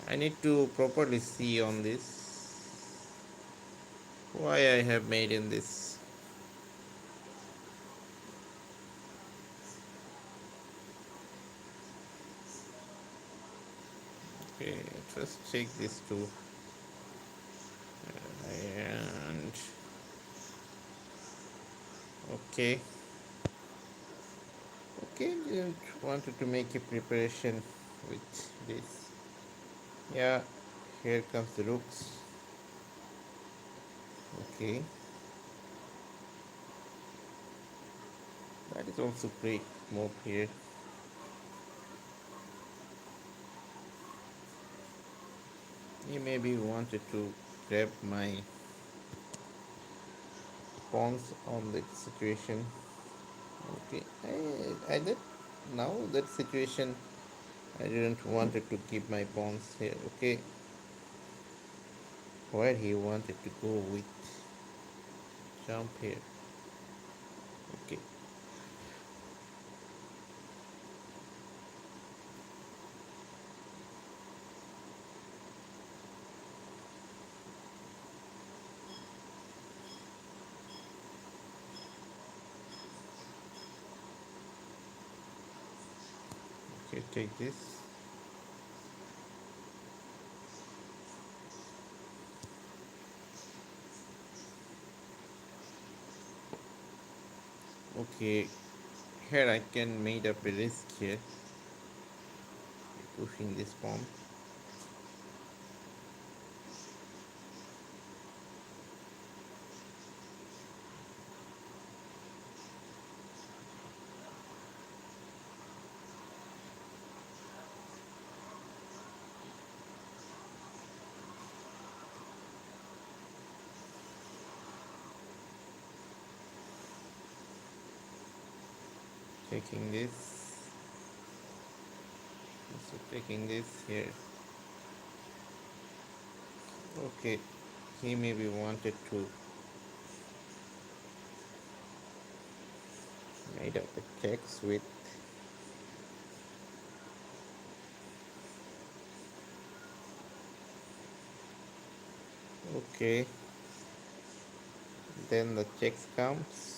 Speaker 1: I need to properly see on this why I have made in this. Okay, just check this too. And okay, okay, just wanted to make a preparation with this. Yeah, here comes the rooks. Okay, that is also great move here. He maybe wanted to grab my pawns on that situation. Okay, I did now that situation. I didn't wanted to keep my pawns here. Okay, where he wanted to go with jump here. Okay, okay, take this. Okay, here I can make up a risk here, pushing this pawn. Taking this, also taking this here. Okay, he maybe wanted to made up the checks with. Okay, then the checks comes.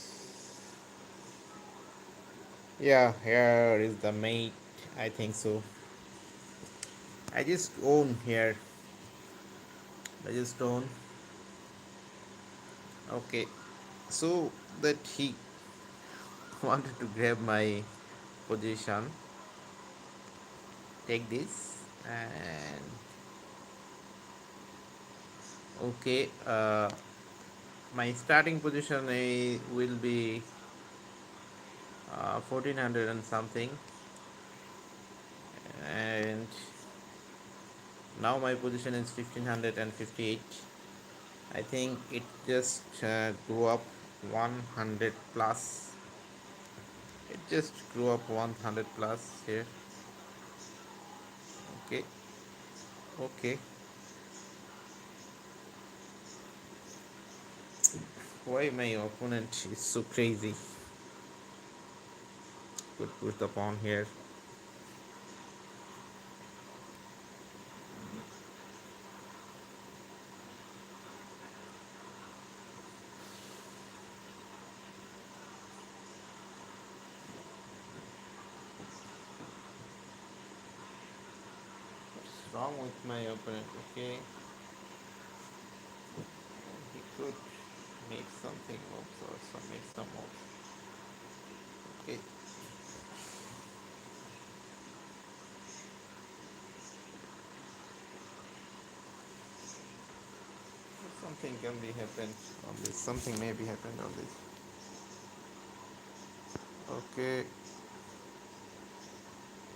Speaker 1: Yeah, here is the mate. I think so. I just own here. I just own. Okay, so that he wanted to grab my position. Take this and okay. My starting position will be 1400 and something, and now my position is 1558. I think it just grew up 100 plus. It just grew up 100 plus here. Okay, okay. Why my opponent is so crazy? Could push the pawn here. wrong with my opponent? Okay, he could make something moves or make some moves. Okay, something can be happened on this. Something may be happened on this. Okay,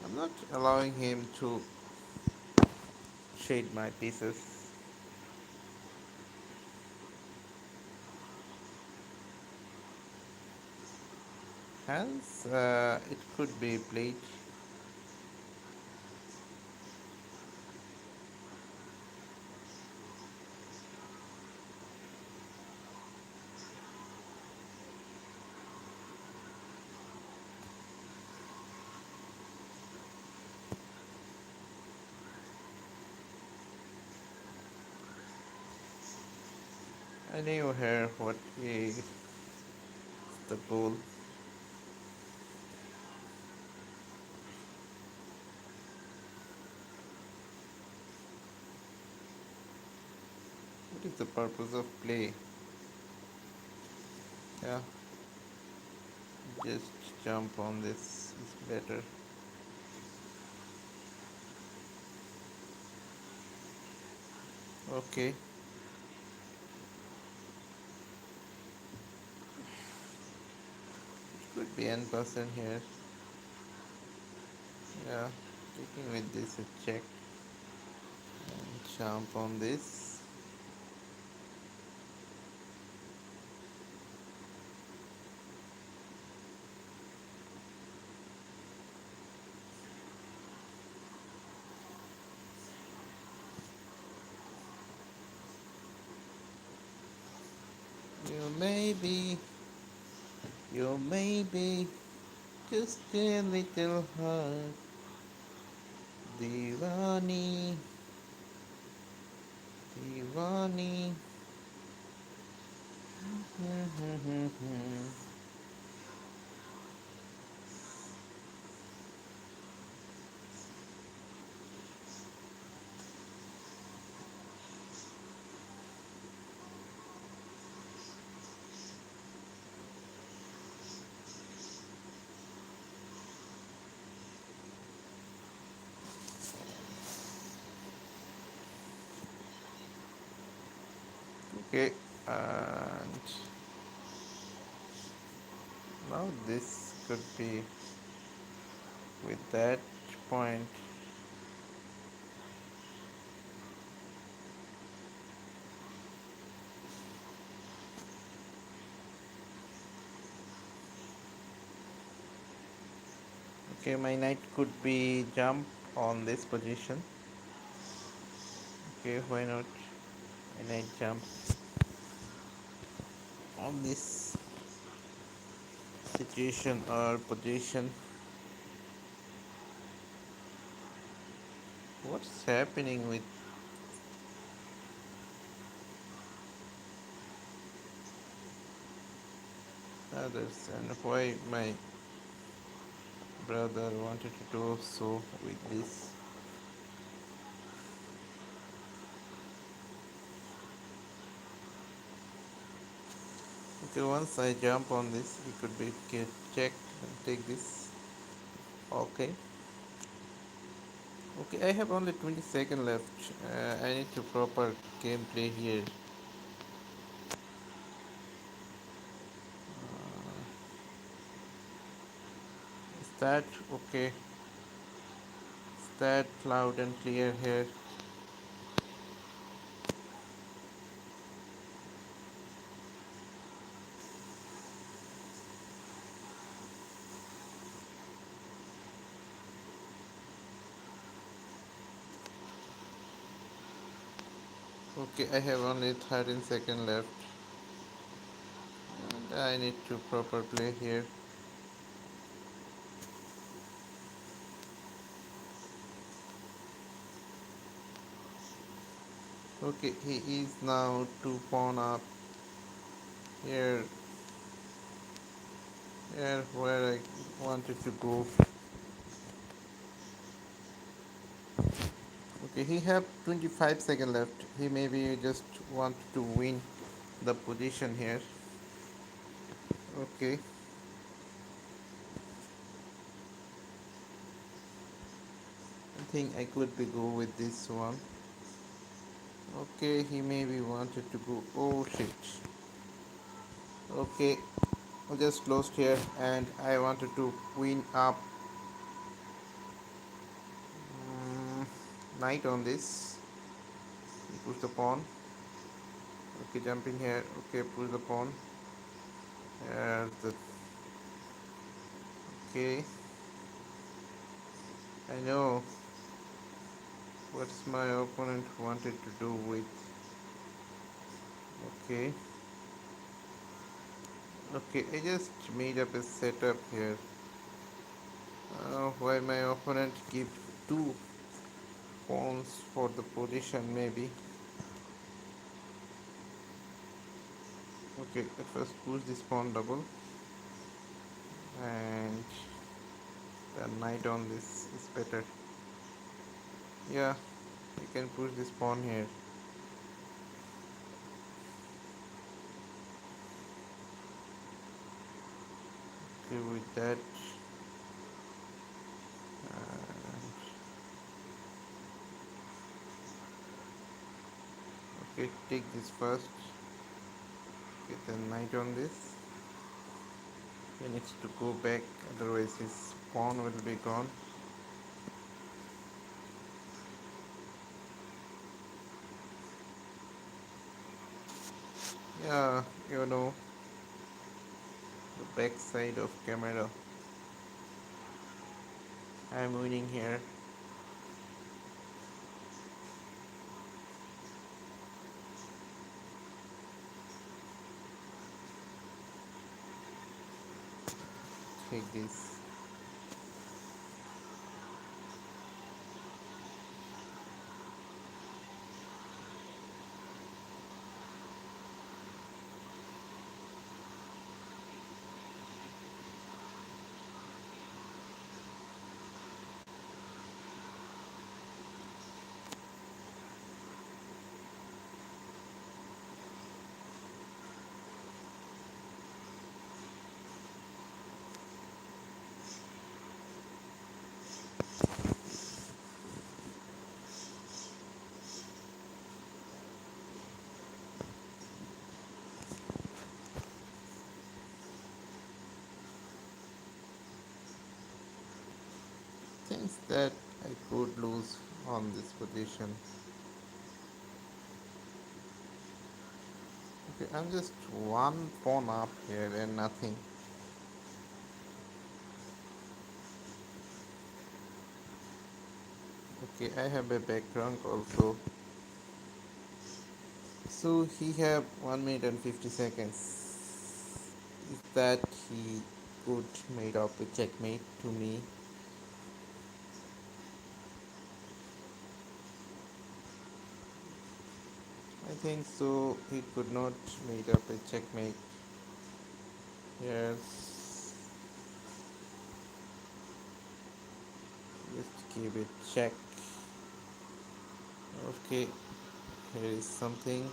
Speaker 1: I'm not allowing him to shade my pieces. Hence, it could be played. I knew here what is the goal. What is the purpose of play? Yeah, just jump on this is better. Okay, could be n% here. Yeah, taking with this a check and jump on this. You may be, you may be just a little heart, Divani, Divani. Okay, and now this could be with that point. Okay, my knight could be jump on this position. Okay, why not? My knight jump on this situation or position. What's happening with others and why my brother wanted to do so with this? Okay, once I jump on this, it could be check and take this. Okay. Okay, I have only 20 seconds left. I need to proper gameplay here. Is that okay? Is that loud and clear here? Okay, I have only 13 seconds left. And I need to proper play here. Okay, he is now 2 pawn up here, here where I wanted to go. Okay, he have 25 seconds left. He maybe just want to win the position here. Okay, I think I could be go with this one. Okay, he maybe wanted to go. Oh shit. Okay, I just lost here and I wanted to win up knight on this. Push the pawn. Okay, jumping here. Okay, push the pawn. The okay. I know what's my opponent wanted to do with. Okay, okay. I just made up a setup here. Why my opponent give two pawns for the position maybe. Okay, at first push this pawn double and the knight on this is better. Yeah, you can push this pawn here. Okay, with that, okay, take this first. Get the knight on this. He needs to go back, otherwise his pawn will be gone. Yeah, you know, the back side of camera. I'm winning here. Take this. Thinks that I could lose on this position. Okay, I'm just one pawn up here and nothing. Okay, I have a background also. So he have 1 minute and 50 seconds. Is that he could made up a checkmate to me? I think so. He could not made up a checkmate. Yes. Just give it check. Okay. Here is something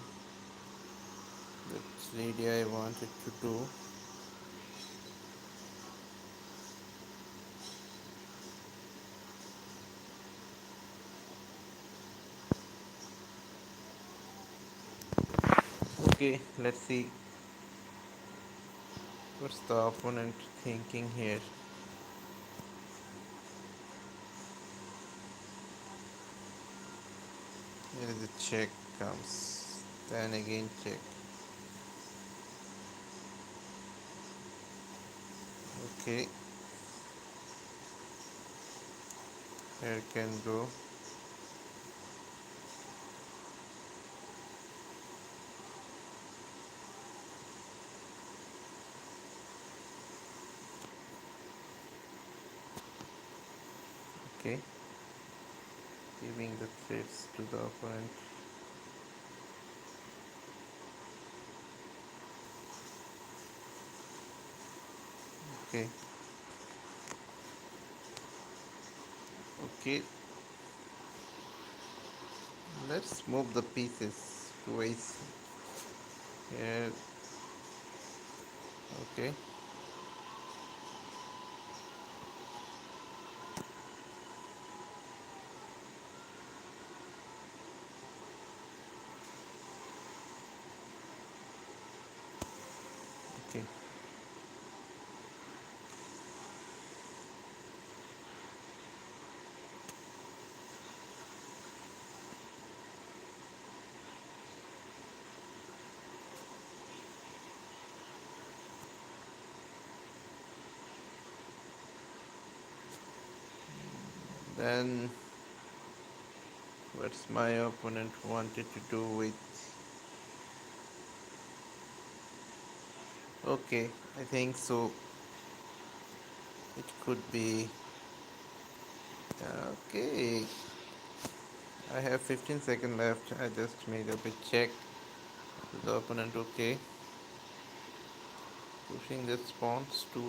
Speaker 1: that lady I wanted to do. Okay, let's see what's the opponent thinking here. Here is a check comes. Then again check. Okay, here can go. Okay, giving the threats to the opponent. Okay, okay, Let's move the pieces twice here. Okay. Okay. Then what's my opponent wanted to do with? Okay, I think so. It could be okay. I have 15 seconds left. I just made a bit check to the opponent. Okay, pushing the spawns to.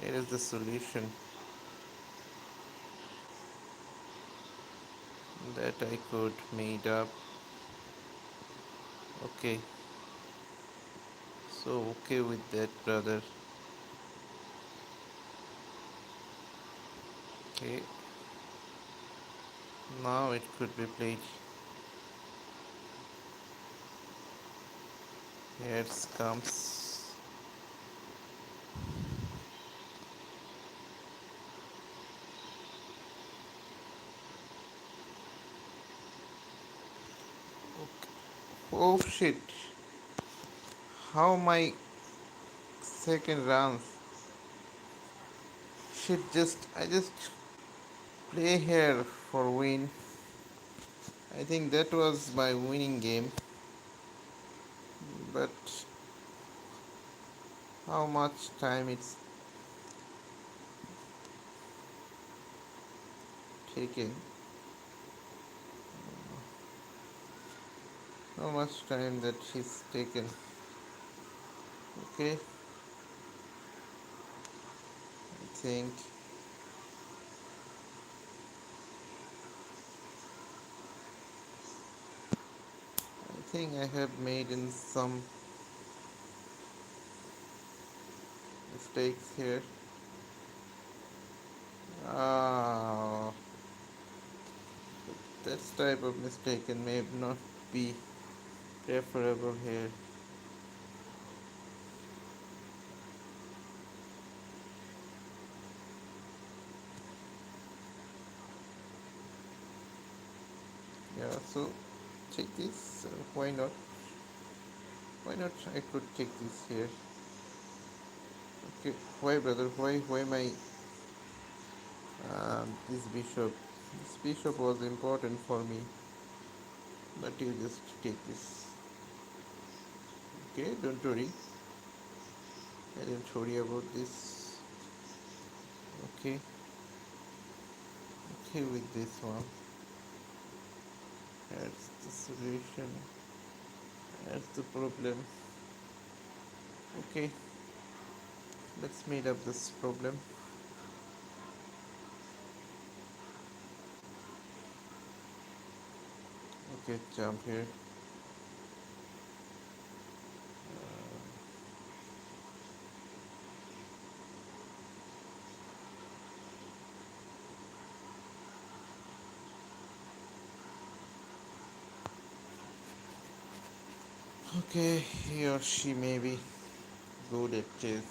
Speaker 1: Here is the solution that I could made up. Okay, so okay with that, brother. Okay, now it could be played. Here it comes. Okay. Oh shit! How my second round? Shit! I just play here for win. I think that was my winning game. But how much time it's taken? How much time that she's taken? Okay, I think I have made in some mistakes here. Ah, that type of mistake may not be preferable here. Yeah, so take this. Why not? Why not? I could take this here. Okay, why, brother? Why my this bishop? This bishop was important for me, but you just take this. Okay, don't worry. I don't worry about this. Okay, okay with this one. That's the solution. That's the problem. Okay, let's meet up this problem. Okay, jump here. Okay, he or she may be good at chess.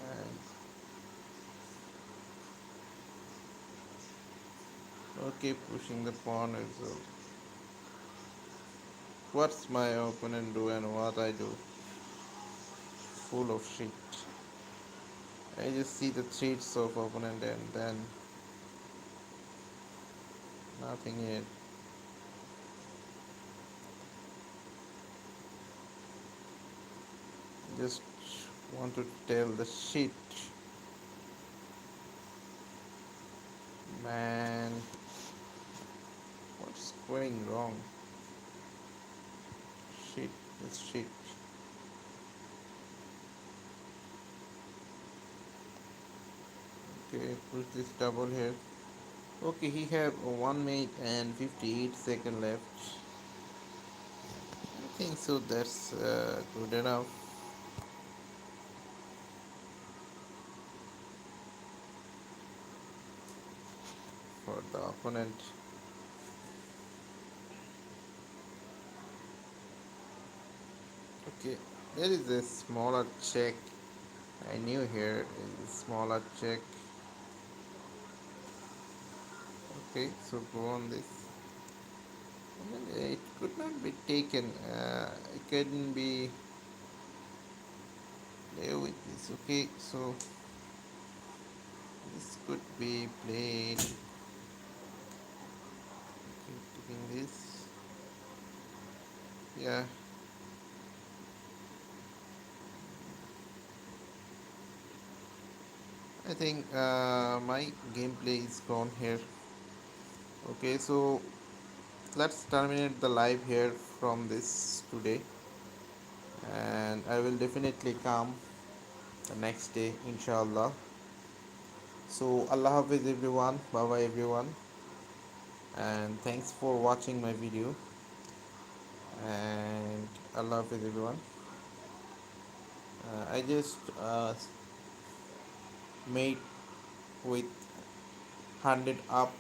Speaker 1: And okay, pushing the pawn as well. What's my opponent do and what I do? Full of shit. I just see the threats of opponent and then nothing yet. Just want to tell the shit. Man, what's going wrong? Shit, this shit. Okay, push this double here. Okay, he have 1 minute and 58 seconds left. I think so. That's good enough for the opponent. Okay, there is a smaller check. I knew here is a smaller check. Okay, so go on this. I mean, it could not be taken. It couldn't be play with this. Okay, so this could be played. Okay, taking this. Yeah, I think my gameplay is gone here. Okay, so let's terminate the live here from this today, and I will definitely come the next day, inshallah. So, Allah Hafiz everyone, bye bye everyone, and thanks for watching my video. And Allah Hafiz everyone. I just made with 100 up